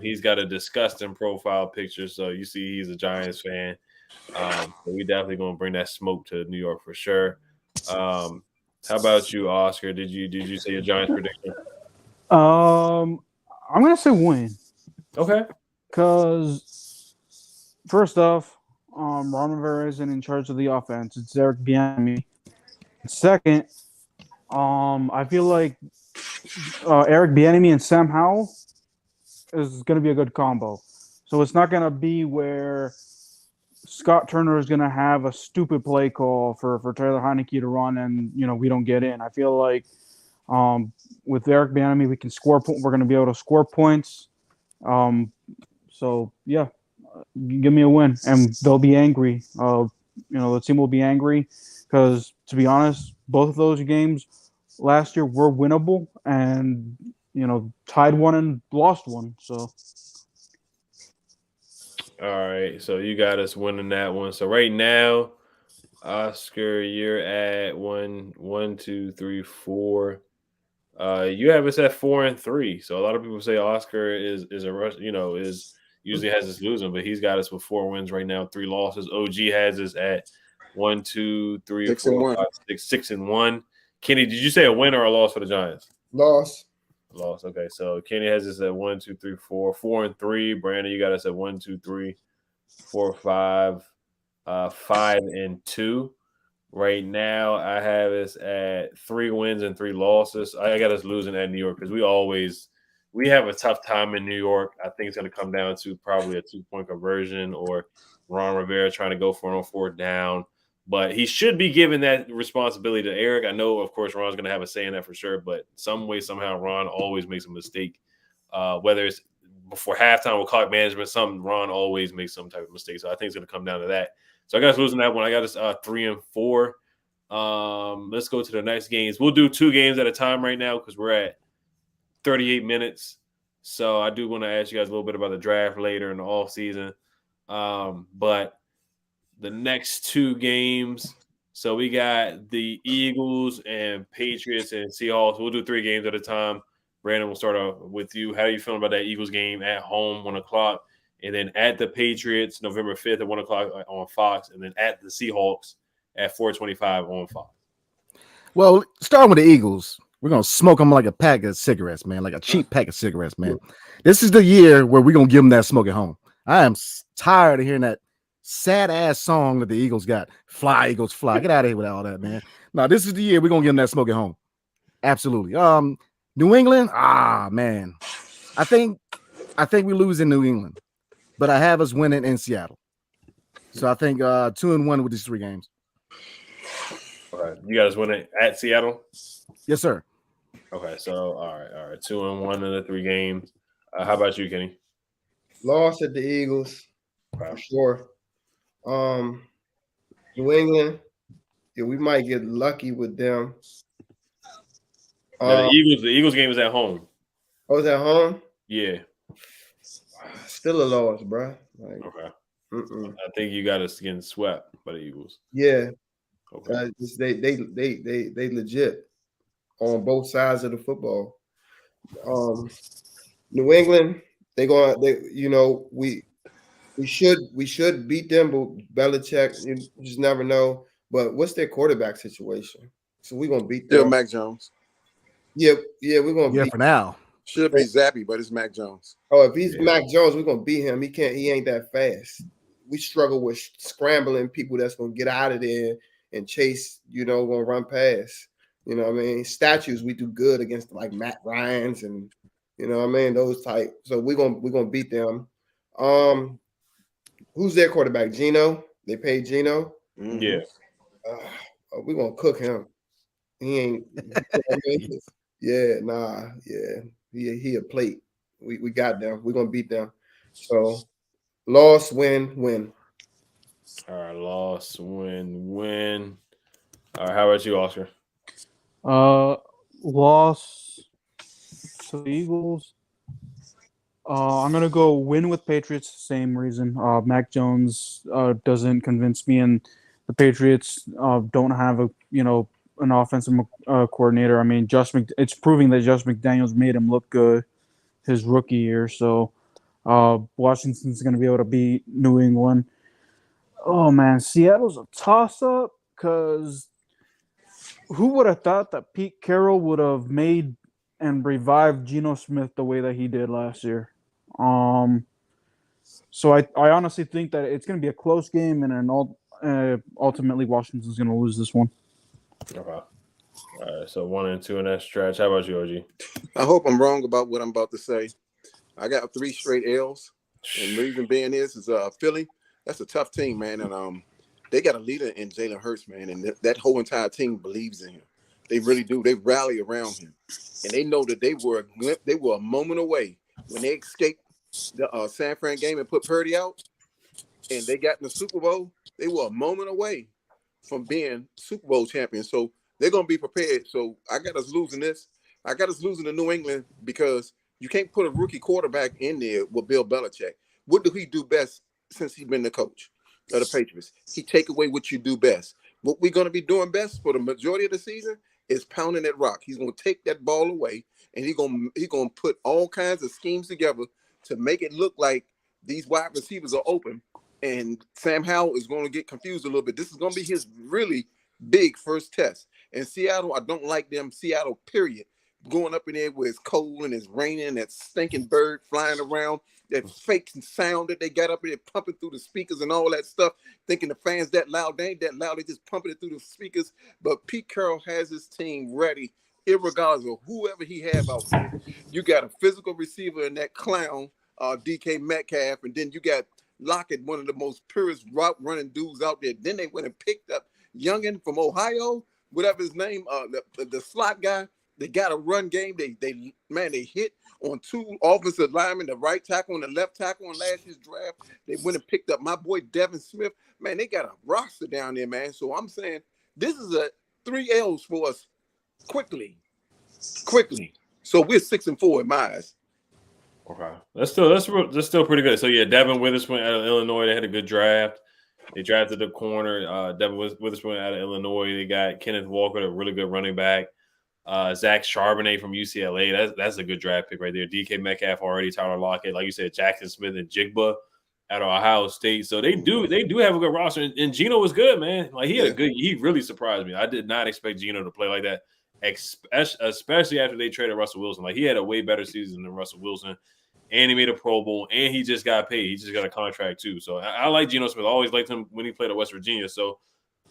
Speaker 1: He's got a disgusting profile picture, so you see he's a Giants fan. So we definitely gonna bring that smoke to New York for sure. How about you, Oscar? Did you say your Giants prediction?
Speaker 5: I'm gonna say win
Speaker 1: Okay.
Speaker 5: because first off, Ron Rivera isn't in charge of the offense. It's Eric Bieniemy. Second, I feel like Eric Bieniemy and Sam Howell is going to be a good combo. So it's not going to be where Scott Turner is going to have a stupid play call for Taylor Heineke to run and we don't get in. I feel like with Eric Bieniemy we can score. We're going to be able to score points. So yeah, give me a win, and they'll be angry. The team will be angry because, to be honest, both of those games last year were winnable, and tied one and lost one. So,
Speaker 1: All right. So you got us winning that one. So right now, Oscar, you're at one, two, three, four. You have us at 4-3. So a lot of people say Oscar is a rush. Is usually has us losing, but he's got us with 4 wins right now, 3 losses. OG has us at 1, 2, 3,
Speaker 4: 6 and
Speaker 1: 4,
Speaker 4: 1.
Speaker 1: 5, 6, 6-1. Kenny, did you say a win or a loss for the Giants?
Speaker 3: Loss.
Speaker 1: Loss. Okay, so Kenny has us at 1, 2, 3, 4, 4-3. Brandon, you got us at 1, 2, 3, 4, 5, 5-2. Right now, I have us at 3 wins and 3 losses. I got us losing at New York because we have a tough time in New York. I think it's going to come down to probably a 2-point conversion or Ron Rivera trying to go for it on 4th down. But he should be giving that responsibility to Eric. I know, of course, Ron's going to have a say in that for sure. But some way, somehow, Ron always makes a mistake. Whether it's before halftime with clock management, Ron always makes some type of mistake. So I think it's going to come down to that. So I got us losing that one. I got us 3-4. Let's go to the next games. We'll do 2 games at a time right now because we're at 38 minutes. So I do want to ask you guys a little bit about the draft later in the offseason. But the next 2 games, so we got the Eagles and Patriots and Seahawks. We'll do 3 games at a time. Brandon, we'll start off with you. How are you feeling about that Eagles game at home, 1 o'clock? And then at the Patriots, November 5th at 1 o'clock on Fox. And then at the Seahawks at 4:25 on Fox.
Speaker 2: Well, starting with the Eagles, we're going to smoke them like a pack of cigarettes, man, like a cheap pack of cigarettes, man. This is the year where we're going to give them that smoke at home. I am tired of hearing that sad-ass song that the Eagles got. Fly, Eagles, fly. Get out of here with all that, man. No, this is the year we're going to give them that smoke at home. Absolutely. New England, man. I think we lose in New England, but I have us winning in Seattle. So I think 2-1 with these 3 games.
Speaker 1: All right. You guys winning at Seattle?
Speaker 2: Yes, sir.
Speaker 1: Okay, so all right. 2-1 in the 3 games. How about you, Kenny?
Speaker 3: Loss at the Eagles.
Speaker 1: Okay.
Speaker 3: For sure. New England, yeah, we might get lucky with them.
Speaker 1: Now, the Eagles game is at home.
Speaker 3: Oh, is at home?
Speaker 1: Yeah.
Speaker 3: Still a loss, bro. Like,
Speaker 1: Okay.
Speaker 3: mm-mm.
Speaker 1: I think you got us getting swept by the Eagles.
Speaker 3: Yeah.
Speaker 1: Okay.
Speaker 3: They legit on both sides of the football. New England, we should beat them, but Belichick, you just never know. But what's their quarterback situation? So we're gonna beat
Speaker 4: Still
Speaker 3: them.
Speaker 4: Mac Jones.
Speaker 3: Yeah, we're gonna beat
Speaker 2: for now.
Speaker 4: Should be Zappy, but it's Mac Jones.
Speaker 3: Oh, if he's Mac Jones, we're gonna beat him. He ain't that fast. We struggle with scrambling people that's gonna get out of there and chase, gonna run past. You know what I mean? Statues, we do good against like Matt Ryans and those type. So we're gonna beat them. Who's their quarterback? Gino? They paid Gino?
Speaker 4: Mm-hmm.
Speaker 1: Yeah.
Speaker 3: We're gonna cook him. He ain't he a plate. We got them. We're gonna beat them. So loss, win.
Speaker 1: All right, loss, win. All right, how about you, Oscar?
Speaker 5: Loss to the Eagles. I'm gonna go win with Patriots. Same reason. Mac Jones doesn't convince me, and the Patriots don't have an offensive coordinator. I mean, it's proving that Josh McDaniels made him look good his rookie year. So Washington's gonna be able to beat New England. Oh man, Seattle's a toss-up because who would have thought that Pete Carroll would have made and revived Geno Smith the way that he did last year? So I honestly think that it's going to be a close game, and ultimately Washington's going to lose this one.
Speaker 1: Okay. All right, so 1 and 2 in that stretch. How about you, OG?
Speaker 4: I hope I'm wrong about what I'm about to say. I got 3 straight L's, and the reason being is Philly. That's a tough team, man, and they got a leader in Jalen Hurts, man, and that whole entire team believes in him. They really do. They rally around him, and they know that they were a moment away when they escaped the San Fran game and put Purdy out, and they got in the Super Bowl. They were a moment away from being Super Bowl champions, so they're gonna be prepared. So I got us losing this. I got us losing to New England because you can't put a rookie quarterback in there with Bill Belichick. What do he do best since he's been the coach of the Patriots? He take away what you do best. What we're going to be doing best for the majority of the season is pounding that rock. He's going to take that ball away, and he's going to put all kinds of schemes together to make it look like these wide receivers are open, and Sam Howell is going to get confused a little bit. This is going to be his really big first test. And Seattle, I don't like them. Seattle, period. Going up in there where it's cold and it's raining and that stinking bird flying around, that fake sound that they got up in there pumping through the speakers and all that stuff, thinking the fans that loud. They ain't that loud. They just pumping it through the speakers. But Pete Carroll has his team ready, irregardless of whoever he have out there. You got a physical receiver in that clown, DK Metcalf, and then you got Lockett, one of the most purest route running dudes out there. Then they went and picked up Youngin from Ohio, whatever his name, the slot guy. They got a run game. They hit on 2 offensive linemen, the right tackle and the left tackle in last year's draft. They went and picked up my boy Devin Smith. Man, they got a roster down there, man. So I'm saying this is a 3 L's for us quickly. So we're 6-4 in my eyes.
Speaker 1: Okay, that's still pretty good. So yeah, Devin Witherspoon out of Illinois. They had a good draft. They drafted the corner. Devin Witherspoon out of Illinois. They got Kenneth Walker, a really good running back. Zach Charbonnet from UCLA. That's a good draft pick right there. DK Metcalf already. Tyler Lockett, like you said, Jackson Smith and Jigba out of Ohio State. So they do have a good roster. And Geno was good, man. Like he really surprised me. I did not expect Geno to play like that, especially after they traded Russell Wilson. Like he had a way better season than Russell Wilson. And he made a Pro Bowl, and he just got paid. He just got a contract too. So I like Geno Smith. I always liked him when he played at West Virginia. So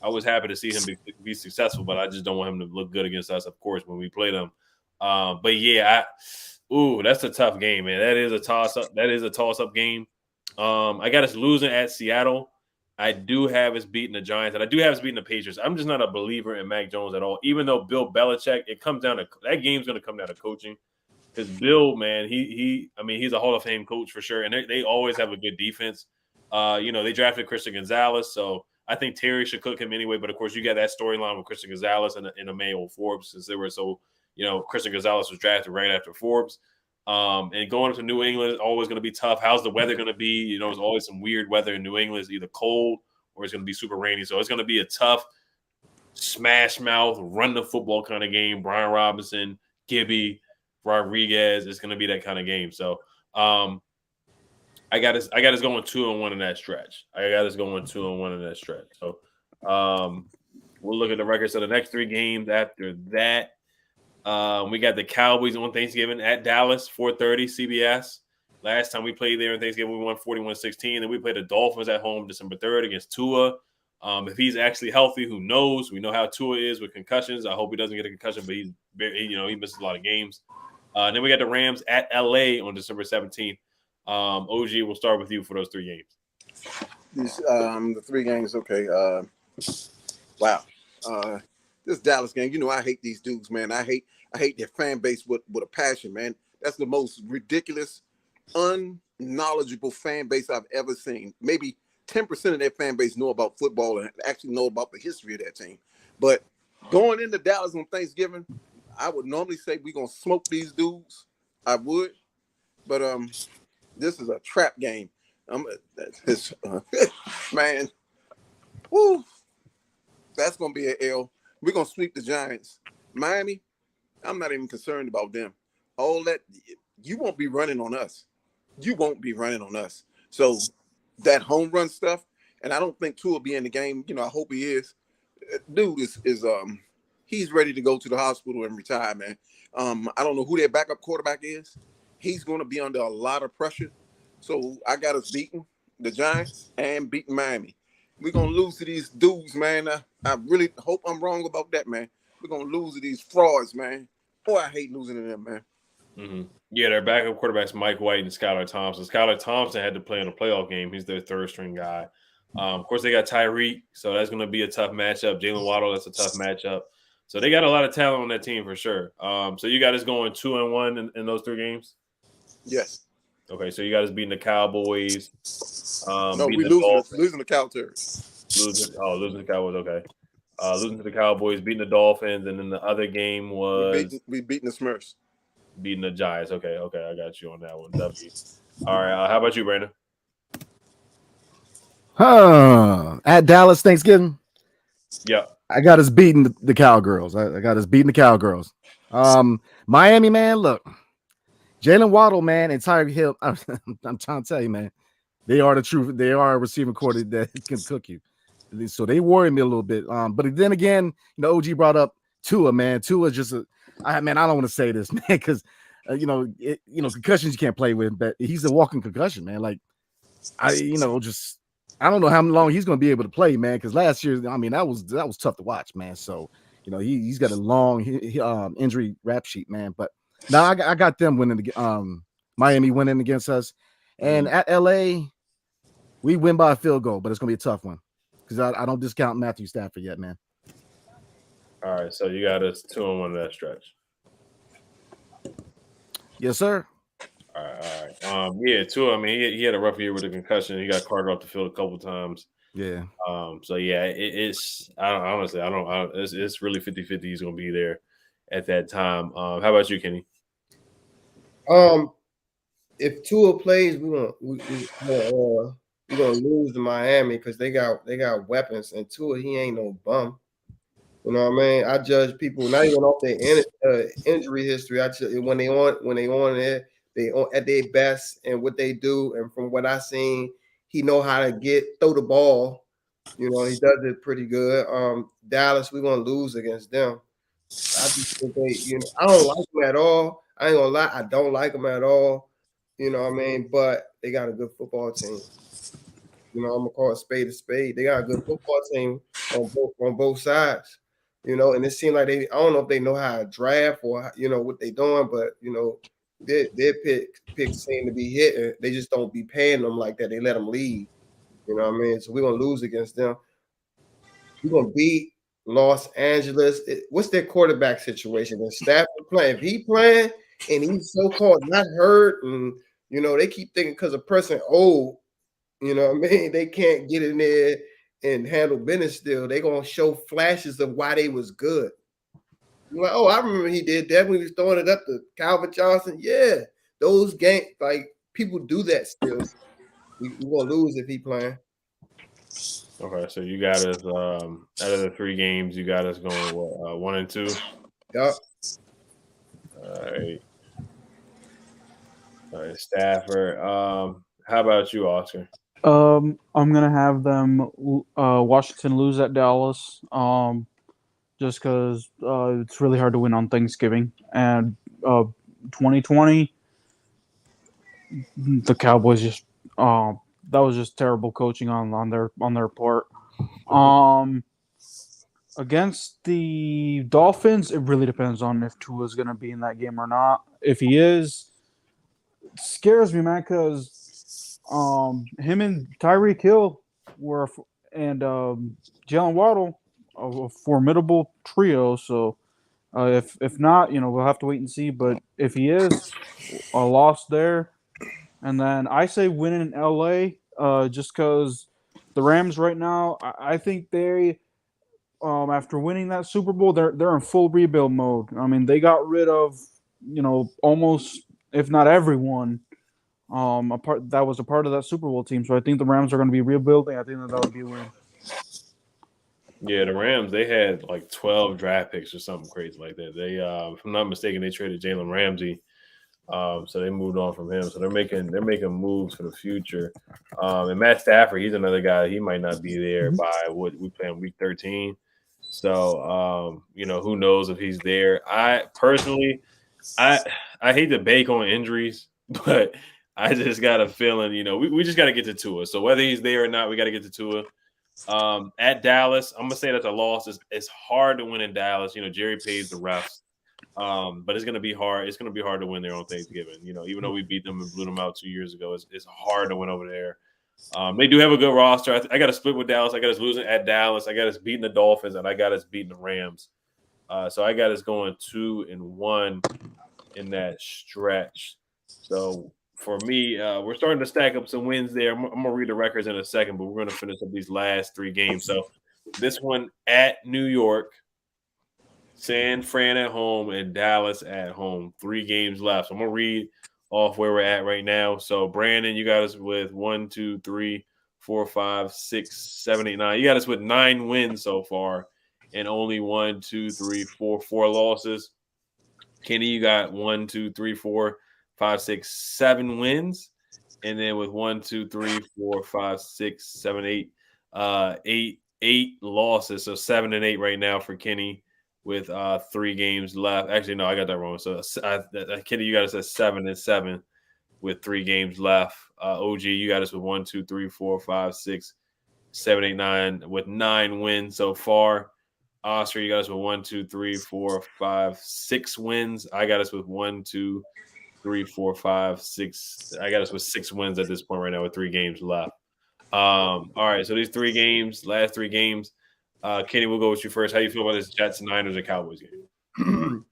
Speaker 1: I was happy to see him be successful, but I just don't want him to look good against us, of course, when we play them. But yeah, that's a tough game, man. That is a toss-up. That is a toss-up game. I got us losing at Seattle. I do have us beating the Giants, and I do have us beating the Patriots. I'm just not a believer in Mac Jones at all. Even though Bill Belichick, it comes down to that game's going to come down to coaching. Because Bill, man, he's a Hall of Fame coach for sure, and they always have a good defense. They drafted Christian Gonzalez, so I think Terry should cook him anyway. But of course, you got that storyline with Christian Gonzalez and Emmanuel Forbes, since they were so, Christian Gonzalez was drafted right after Forbes. And going to New England is always going to be tough. How's the weather going to be? There's always some weird weather in New England. It's either cold or it's going to be super rainy. So it's going to be a tough, smash mouth, run the football kind of game. Brian Robinson, Gibby, Rodriguez. It's going to be that kind of game. So I got us going 2-1 in that stretch. So We'll look at the records of the next 3 games after that. We got the Cowboys on Thanksgiving at Dallas, 4:30 CBS. Last time we played there on Thanksgiving, we won 41-16. Then we played the Dolphins at home December 3rd against Tua. If he's actually healthy, who knows? We know how Tua is with concussions. I hope he doesn't get a concussion, but he misses a lot of games. Then we got the Rams at LA on December 17th. OG, we'll start with you for those 3 games.
Speaker 4: The 3 games, okay. Wow. This Dallas game, I hate these dudes, man. I hate their fan base with a passion, man. That's the most ridiculous, unknowledgeable fan base I've ever seen. Maybe 10% of their fan base know about football and actually know about the history of that team. But going into Dallas on Thanksgiving, I would normally say we're going to smoke these dudes. I would. But this is a trap game. Man, woo, that's going to be an L. We're going to sweep the Giants. Miami, I'm not even concerned about them. All that, you won't be running on us. You won't be running on us. So that home run stuff, and I don't think Tua will be in the game. I hope he is. Dude is he's ready to go to the hospital and retire, man. I don't know who their backup quarterback is. He's going to be under a lot of pressure. So I got us beating the Giants and beating Miami. We're going to lose to these dudes, man. I really hope I'm wrong about that, man. We're going to lose to these frauds, man. Boy, I hate losing to them, man.
Speaker 1: Mm-hmm. Yeah, their backup quarterbacks, Mike White and Skylar Thompson. Skylar Thompson had to play in a playoff game. He's their 3rd-string guy. Of course, they got Tyreek, so that's going to be a tough matchup. Jalen Waddle, that's a tough matchup. So they got a lot of talent on that team for sure. So you got us going 2-1 in those 3 games?
Speaker 4: Yes.
Speaker 1: Okay, so you got us beating the Cowboys.
Speaker 4: No, we're losing the Cowboys.
Speaker 1: Losing the Cowboys, okay. Losing to the Cowboys, beating the Dolphins, and then the other game was
Speaker 4: we beating the Smurfs.
Speaker 1: Beating the Giants. Okay, I got you on that one. W. All right, how about you, Brandon?
Speaker 2: At Dallas Thanksgiving?
Speaker 1: Yeah.
Speaker 2: I got us beating the Cowgirls. I got us beating the Cowgirls. Miami, man, look. Jalen Waddle, man, and Tyreek Hill. I'm trying to tell you, man, they are the truth. They are a receiving core that can cook you. So they worry me a little bit. But then again, OG brought up Tua, man. Tua just I don't want to say this, man, because concussions you can't play with, but he's a walking concussion, man. Like I don't know how long he's going to be able to play, man. Because last year, that was tough to watch, man. So he's got a long injury rap sheet, man. But now I got them winning. Miami winning against us, and at LA, we win by a field goal, but it's going to be a tough one because I don't discount Matthew Stafford yet, man.
Speaker 1: All right, so you got us 2-1 in that stretch.
Speaker 2: Yes, sir.
Speaker 1: All right. Yeah, Tua. He had a rough year with a concussion. He got carted off the field a couple times.
Speaker 2: Yeah.
Speaker 1: So yeah, it's. It's really 50-50. He's going to be there at that time. How about you, Kenny?
Speaker 3: If Tua plays, we're gonna lose to Miami because they got weapons, and Tua, he ain't no bum. You know what I mean? I judge people not even off their injury history. I just, when they on it, they on at their best and what they do. And from what I seen, he know how to throw the ball. He does it pretty good. Dallas, we're gonna lose against them. I just think I don't like them at all. I ain't gonna lie, I don't like them at all. You know what I mean? But they got a good football team. I'm gonna call a spade a spade. They got a good football team on both sides. And it seemed like I don't know if they know how to draft or what they doing, but their picks seem to be hitting. They just don't be paying them like that. They let them lead. You know what I mean? So we're gonna lose against them. We're gonna beat Los Angeles. What's their quarterback situation? And Stafford playing. If he playing and he's so-called not hurt, and they keep thinking because a person old, they can't get in there and handle business still. They're gonna show flashes of why they was good. You're like, oh, I remember he did that when he was throwing it up to Calvin Johnson. Yeah, those games, like people do that still. We're gonna lose if he playing.
Speaker 1: Okay, so you got us out of the 3 games, you got us going 1 and 2.
Speaker 3: Yep.
Speaker 1: All right, Stafford. How about you, Oscar?
Speaker 5: I'm gonna have them Washington lose at Dallas. just because it's really hard to win on Thanksgiving. And 2020, the Cowboys just that was just terrible coaching on their part. Against the Dolphins, it really depends on if Tua's going to be in that game or not. If he is, it scares me, man, because him and Tyreek Hill and Jalen Waddle, a formidable trio. So if not, we'll have to wait and see. But if he is, a loss there. And then I say winning in LA, just because the Rams right now, I think they after winning that Super Bowl, they're in full rebuild mode. I mean, they got rid of almost, if not everyone, that was a part of that Super Bowl team. So I think the Rams are going to be rebuilding. I think that would be a win.
Speaker 1: Yeah, the Rams, they had like 12 draft picks or something crazy like that. They, if I'm not mistaken, they traded Jalen Ramsey. So they moved on from him. So they're making moves for the future. And Matt Stafford, he's another guy. He might not be there by what we play in week 13. So who knows if he's there. I personally, I hate to bake on injuries, but I just got a feeling, we just got to get to Tua. So whether he's there or not, we got to get to Tua. At Dallas, I'm gonna say that's a loss. It's hard to win in Dallas. Jerry pays the refs. But it's gonna be hard. It's gonna be hard to win there on Thanksgiving. Even though we beat them and blew them out 2 years ago, it's hard to win over there. They do have a good roster. I got to split with Dallas. I got us losing at Dallas. I got us beating the Dolphins, and I got us beating the Rams. So I got us going 2-1 in that stretch. So for me, we're starting to stack up some wins there. I'm gonna read the records in a second, but we're gonna finish up these last 3 games. So this one at New York, San Fran at home, and Dallas at home. 3 games left. So I'm going to read off where we're at right now. So, Brandon, you got us with 1, 2, 3, 4, 5, 6, 7, 8, 9. You got us with 9 wins so far and only 1, 2, 3, 4 losses. Kenny, you got 1, 2, 3, 4, 5, 6, 7 wins. And then with 1, 2, 3, 4, 5, 6, 7, 8, 8 losses. So 7 and 8 right now for Kenny, with 3 games left. Actually, no, I got that wrong. So, Kenny, you got us at 7-7 with 3 games left. OG, you got us with 1, 2, 3, 4, 5, 6, 7, 8, 9 with 9 wins so far. Oscar, you got us with 1, 2, 3, 4, 5, 6 wins. I got us with 1, 2, 3, 4, 5, 6. I got us with 6 wins at this point right now with 3 games left. All right, so these 3 games, last 3 games. Kenny, we'll go with you first. How do you feel about this Jets, Niners, and Cowboys game?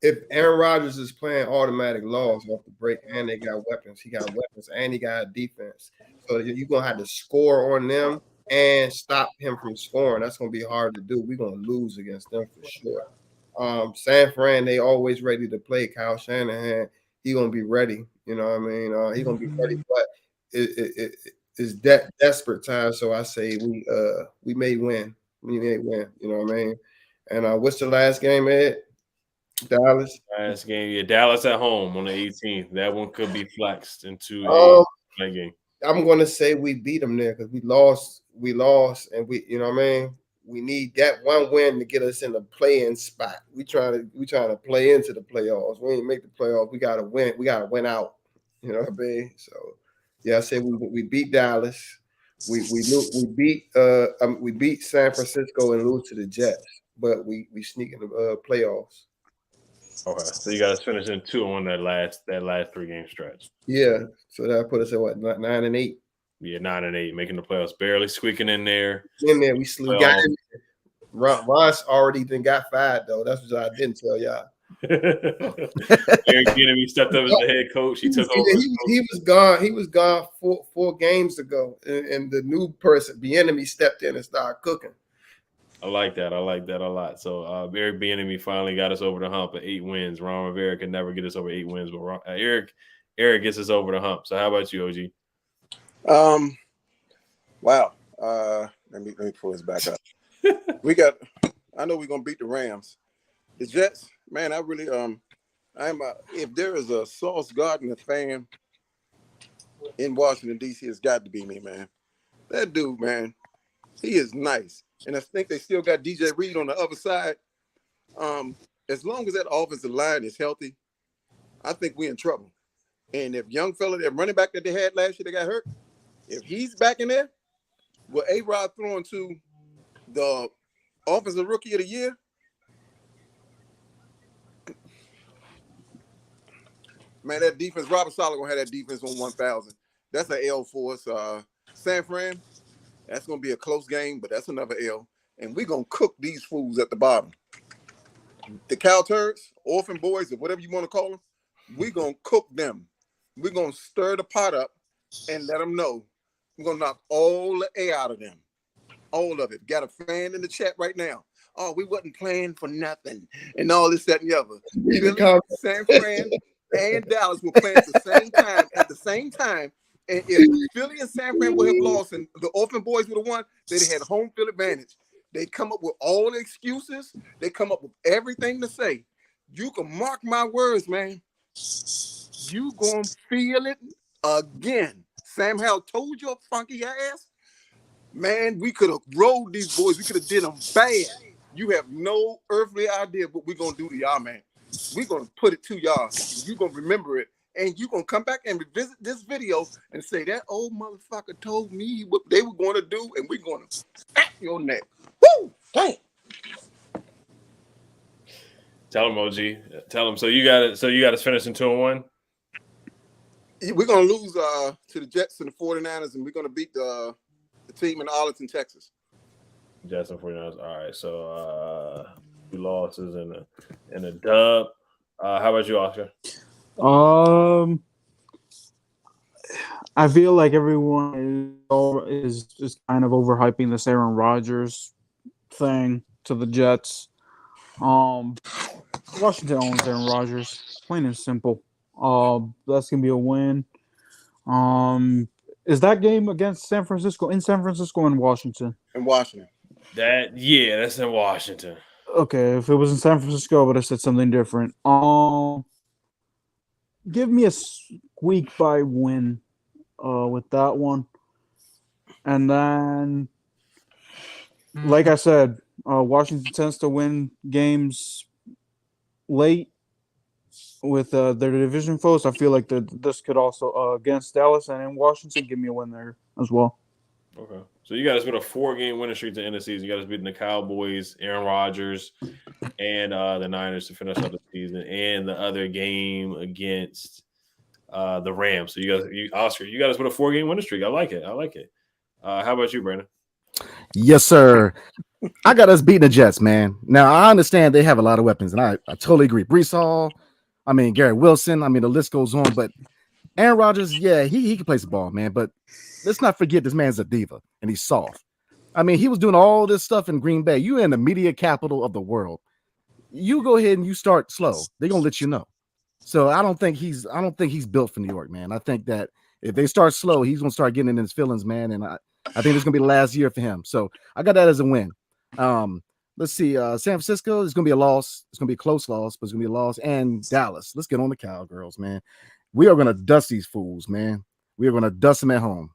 Speaker 3: If Aaron Rodgers is playing automatic loss off the break and they got weapons, he got weapons and he got defense. So you're going to have to score on them and stop him from scoring. That's going to be hard to do. We're going to lose against them for sure. San Fran, they always ready to play. Kyle Shanahan, he going to be ready. You know what I mean? He going to be ready, but it's desperate time. So I say we may win. We may win. You know what I mean? And what's the last game, Ed? Dallas.
Speaker 1: Last game, yeah, Dallas at home on the 18th. That one could be flexed into a game.
Speaker 3: I'm going to say we beat them there because we lost, and you know what I mean. We need that one win to get us in the play-in spot. We trying to play into the playoffs. We ain't make the playoffs. We got to win. We got to win out. You know what I mean? So yeah, I say we beat Dallas. We beat San Francisco and lose to the Jets, but we sneak in the playoffs.
Speaker 1: Okay, so you got us finishing 2 on that last 3 game stretch.
Speaker 3: Yeah, so that put us at what, 9 and 8.
Speaker 1: Yeah, 9 and 8, making the playoffs, barely squeaking in there.
Speaker 3: In there, we got in there. Ross already got fired though. That's what I didn't tell y'all.
Speaker 1: Eric Bieniemy stepped up as the head coach. He took over.
Speaker 3: He was gone. He was gone 4 games ago, and the new person, Bieniemy, stepped in and started cooking.
Speaker 1: I like that. I like that a lot. So Eric Bieniemy finally got us over the hump at 8 wins. Ron Rivera could never get us over 8 wins, but Eric gets us over the hump. So how about you, OG?
Speaker 4: Wow. Let me pull this back up. I know we're gonna beat the Rams. The Jets, man, I really if there is a Sauce Gardner fan in Washington, D.C., it's got to be me, man. That dude, man, he is nice. And I think they still got DJ Reed on the other side. As long as that offensive line is healthy, I think we're in trouble. And if young fella, that running back that they had last year that got hurt, if he's back in there, with A-Rod throwing to the offensive rookie of the year, man, that defense, Robert Saleh gonna have that defense on 1,000. That's an L for us. San Fran, that's gonna be a close game, but that's another L. And we're gonna cook these fools at the bottom. The cow turds, orphan boys, or whatever you want to call them, we're gonna cook them. We're gonna stir the pot up and let them know we're gonna knock all the air out of them. All of it. Got a fan in the chat right now. Oh, we wasn't playing for nothing and all this, that, and the other. Philly, San Fran, and Dallas were playing at the same time. And if Philly and San Fran would have lost and the orphan boys would have won, they'd have had home field advantage. They come up with all the excuses. They come up with everything to say. You can mark my words, man. You gonna feel it again. Sam Howell told your funky ass, man, we could have rolled these boys. We could have did them bad. You have no earthly idea what we're going to do to y'all, man. We're going to put it to y'all. You're going to remember it. And you're going to come back and revisit this video and say, that old motherfucker told me what they were going to do, and we're going to snap your neck. Woo! Damn.
Speaker 1: Tell him, OG. Tell him. So you got us finishing 2-1?
Speaker 4: We're going to lose to the Jets and the 49ers, and we're going to beat the team in Arlington, Texas.
Speaker 1: Jets and 49ers. All right. So 2 losses and a dub. How about you, Oscar?
Speaker 5: I feel like everyone is kind of overhyping this Aaron Rodgers thing to the Jets. Washington owns Aaron Rodgers, plain and simple. That's gonna be a win. Is that game against San Francisco in San Francisco and Washington?
Speaker 4: In Washington.
Speaker 1: That's in Washington.
Speaker 5: Okay, if it was in San Francisco, I would have said something different. Give me a squeak by win with that one. And then, like I said, Washington tends to win games late with their division foes. I feel like this could also, against Dallas and in Washington, give me a win there as well.
Speaker 1: Okay. So you got us with a 4-game winning streak to end the season. You got us beating the Cowboys, Aaron Rodgers, and the Niners to finish up the season, and the other game against the Rams. So Oscar, you got us with a 4-game winning streak. I like it. How about you, Brandon?
Speaker 2: Yes, sir. I got us beating the Jets, man. Now, I understand they have a lot of weapons, and I totally agree. Brees Hall, Garrett Wilson, the list goes on, but Aaron Rodgers, yeah, he can play the ball, man, but let's not forget this man's a diva, and he's soft. He was doing all this stuff in Green Bay. You're in the media capital of the world. You go ahead and you start slow. They're gonna let you know. So I don't think he's built for New York, man. I think that if they start slow, he's gonna start getting in his feelings, man. And I think it's gonna be the last year for him. So I got that as a win. Let's see. San Francisco is gonna be a loss. It's gonna be a close loss, but it's gonna be a loss. And Dallas. Let's get on the Cowgirls, man. We are gonna dust these fools, man. We are gonna dust them at home.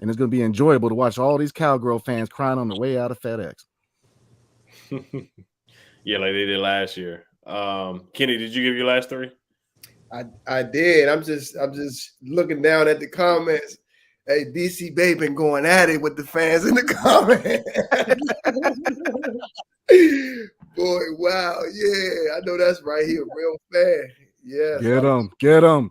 Speaker 2: And it's gonna be enjoyable to watch all these Cowgirl fans crying on the way out of FedEx.
Speaker 1: Yeah, like they did last year. Kenny, did you give your last 3?
Speaker 3: I did. I'm just looking down at the comments. Hey, DC Bay been going at it with the fans in the comments. Boy, wow. Yeah, I know that's right. He a real fan. Yeah.
Speaker 2: Get him.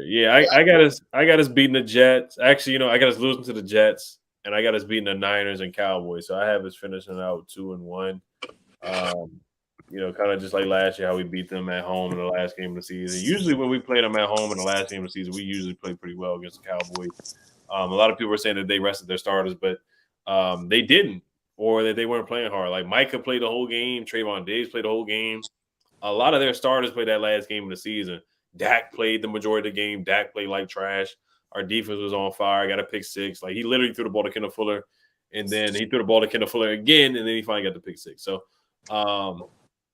Speaker 1: Yeah, I got us beating the Jets. Actually, I got us losing to the Jets, and I got us beating the Niners and Cowboys. So I have us finishing out 2-1. Kind of just like last year, how we beat them at home in the last game of the season. Usually when we play them at home in the last game of the season, we usually play pretty well against the Cowboys. A lot of people were saying that they rested their starters, but they didn't, or that they weren't playing hard. Like Micah played the whole game. Trayvon Diggs played the whole game. A lot of their starters played that last game of the season. Dak played the majority of the game. Dak played like trash. Our defense was on fire. Got a pick 6. Like he literally threw the ball to Kendall Fuller, and then he threw the ball to Kendall Fuller again, and then he finally got the pick 6. So,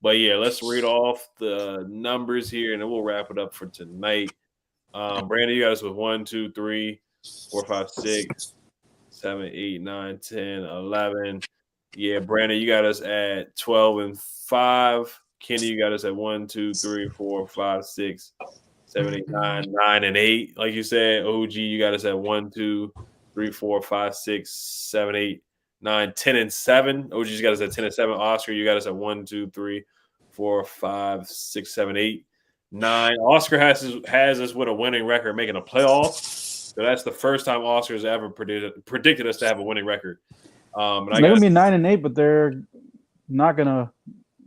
Speaker 1: but yeah, let's read off the numbers here, and then we'll wrap it up for tonight. Brandon, you got us with 1, 2, 3, 4, 5, 6, 7, 8, 9, 10, 11. Yeah, Brandon, you got us at 12-5. Kenny, you got us at 1, 2, 3, 4, 5, 6, 7, 8, 9, 9 and 8. Like you said, OG, you got us at 1, 2, 3, 4, 5, 6, 7, 8, 9, 10 and 7. OG's got us at 10 and 7. Oscar, you got us at 1, 2, 3, 4, 5, 6, 7, 8, 9. Oscar has us with a winning record, making a playoff. So that's the first time Oscar's ever predicted us to have a winning record. And
Speaker 5: They're gonna be 9-8, but they're not gonna.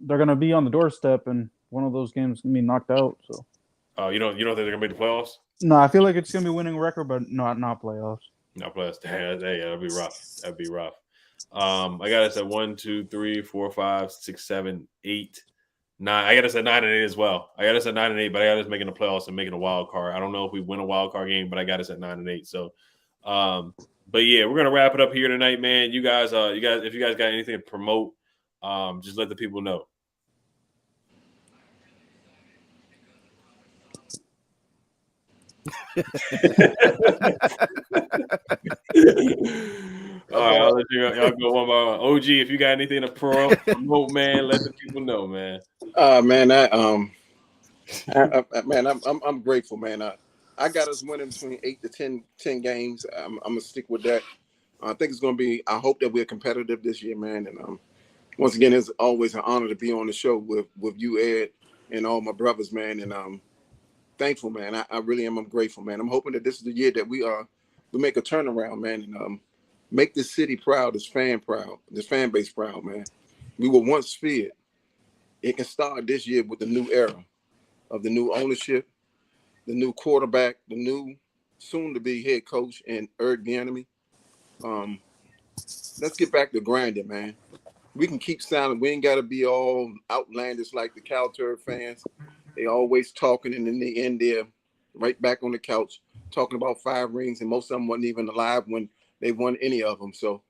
Speaker 5: They're gonna be on the doorstep, and one of those games gonna be knocked out. So,
Speaker 1: you don't think they're gonna make the playoffs?
Speaker 5: No, I feel like it's gonna be winning record, but not playoffs.
Speaker 1: Not playoffs. Damn, that'd be rough. That'd be rough. I got us at 1, 2, 3, 4, 5, 6, 7, 8, 9. I got us at 9 and 8 as well. I got us at 9 and 8, but I got us making the playoffs and making a wild card. I don't know if we win a wild card game, but I got us at 9 and 8. So, but yeah, we're gonna wrap it up here tonight, man. You guys, if you guys got anything to promote, just let the people know. All right, I'll let y'all go one by one. OG, if you got anything to promote, man, let the people know, man.
Speaker 4: I'm grateful, man. I got us winning between 8 to 10 games. I'm gonna stick with that. I think it's gonna be. I hope that we're competitive this year, man. And once again, it's always an honor to be on the show with you, Ed, and all my brothers, man. And thankful, man. I really am. I'm grateful, man. I'm hoping that this is the year that we make a turnaround, man, and make this city proud, this fan base proud, man. We were once feared. It can start this year with the new era of the new ownership, the new quarterback, the new soon-to-be head coach, and Eric Bieniemy. Let's get back to grinding, man. We can keep sounding. We ain't got to be all outlandish like the Calturb fans. They always talking, and in the end, they're right back on the couch talking about 5 rings, and most of them wasn't even alive when they won any of them. So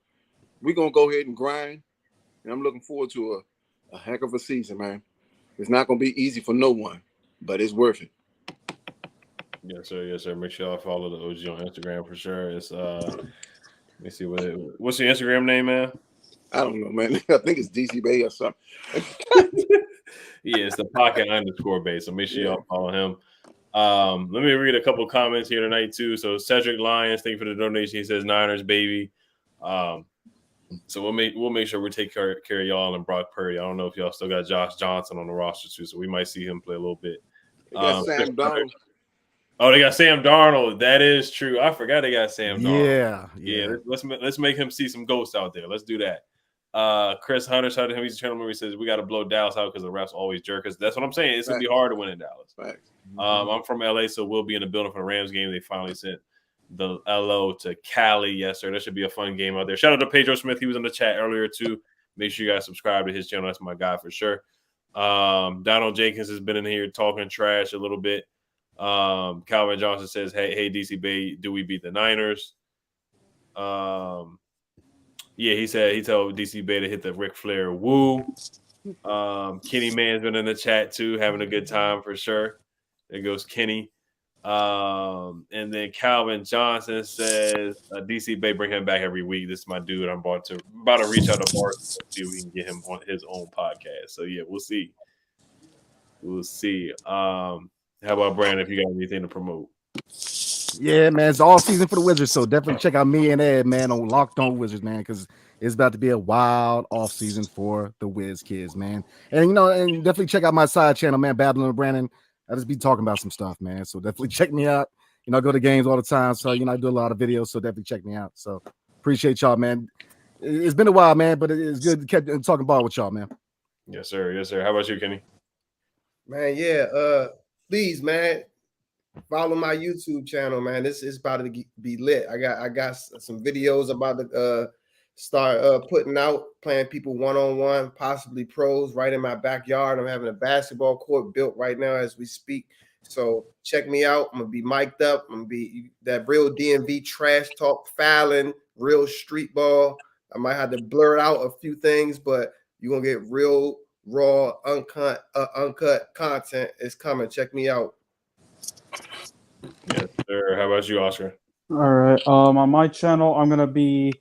Speaker 4: we're going to go ahead and grind, and I'm looking forward to a heck of a season, man. It's not going to be easy for no one, but it's worth it.
Speaker 1: Yes, sir. Yes, sir. Make sure y'all follow the OG on Instagram for sure. It's let me see what's your Instagram name, man?
Speaker 4: I don't know, man. I think it's DC Bay or something.
Speaker 1: Yeah, it's the pocket _bay. So make sure y'all follow him. Let me read a couple comments here tonight too. So Cedric Lyons, thank you for the donation. He says Niners, baby. So we'll make sure we take care of y'all and Brock Purdy. I don't know if y'all still got Josh Johnson on the roster too, so we might see him play a little bit.
Speaker 4: They got Sam Darnold.
Speaker 1: Oh, they got Sam Darnold. That is true. I forgot they got Sam Darnold.
Speaker 2: Yeah.
Speaker 1: Let's make him see some ghosts out there. Let's do that. Chris Hunter, shout out to him. He's a channel member. He says we got to blow Dallas out because the refs always jerk us. That's what I'm saying. It's gonna be hard to win in Dallas.
Speaker 4: Right.
Speaker 1: I'm from LA, so we'll be in the building for the Rams game. They finally sent the LO to Cali. Yes, sir. That should be a fun game out there. Shout out to Pedro Smith. He was in the chat earlier too. Make sure you guys subscribe to his channel. That's my guy for sure. Donald Jenkins has been in here talking trash a little bit. Calvin Johnson says, hey, DC Bay, do we beat the Niners? Yeah, he told DC Bay to hit the Ric Flair woo. Kenny Man's been in the chat too, having a good time for sure. There goes Kenny. And then Calvin Johnson says, DC Bay, bring him back every week. This is my dude. I'm about to reach out to Mark to see if we can get him on his own podcast. So yeah, we'll see. How about Brandon, if you got anything to promote?
Speaker 2: Yeah, man, it's all season for the Wizards, so definitely check out me and Ed, man, on Locked On Wizards, man, because it's about to be a wild off season for the Wiz kids, man. And and definitely check out my side channel, man, Babylon with Brandon. I just be talking about some stuff, man. So definitely check me out. I go to games all the time, so I do a lot of videos, so definitely check me out. So appreciate y'all, man. It's been a while, man, but it's good to keep talking ball with y'all, man.
Speaker 1: Yes, sir. Yes, sir. How about you, Kenny?
Speaker 3: Man, yeah. Please, man, follow my YouTube channel, man. This is about to be lit. I got some videos about to start putting out, playing people one-on-one, possibly pros right in my backyard. I'm having a basketball court built right now as we speak. So check me out. I'm gonna be mic'd up. I'm gonna be that real DMV trash talk, fouling, real street ball. I might have to blur out a few things, but you're gonna get real raw, uncut content. It's coming. Check me out.
Speaker 1: Yes, sir. How about you, Oscar?
Speaker 5: All right. On my channel, I'm gonna be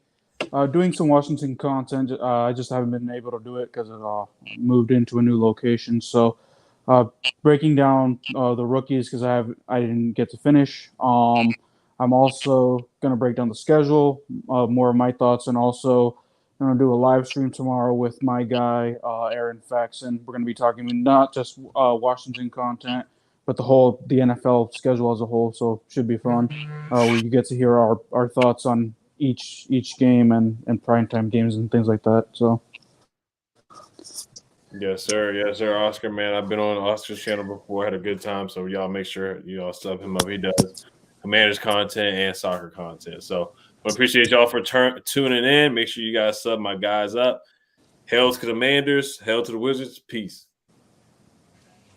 Speaker 5: Doing some Washington content. I just haven't been able to do it because I moved into a new location. So, breaking down the rookies because I didn't get to finish. I'm also gonna break down the schedule, more of my thoughts, and also gonna do a live stream tomorrow with my guy Aaron Faxon. We're gonna be talking not just Washington content, but the NFL schedule as a whole. So should be fun. Where you get to hear our thoughts on each game and primetime games and things like that. So
Speaker 1: Yes, sir, Oscar, man. I've been on Oscar's channel before, had a good time. So y'all make sure y'all sub him up. He does Commanders content and soccer content. So I appreciate y'all for tuning in. Make sure you guys sub my guys up. Hail to the Commanders, hail to the Wizards. Peace.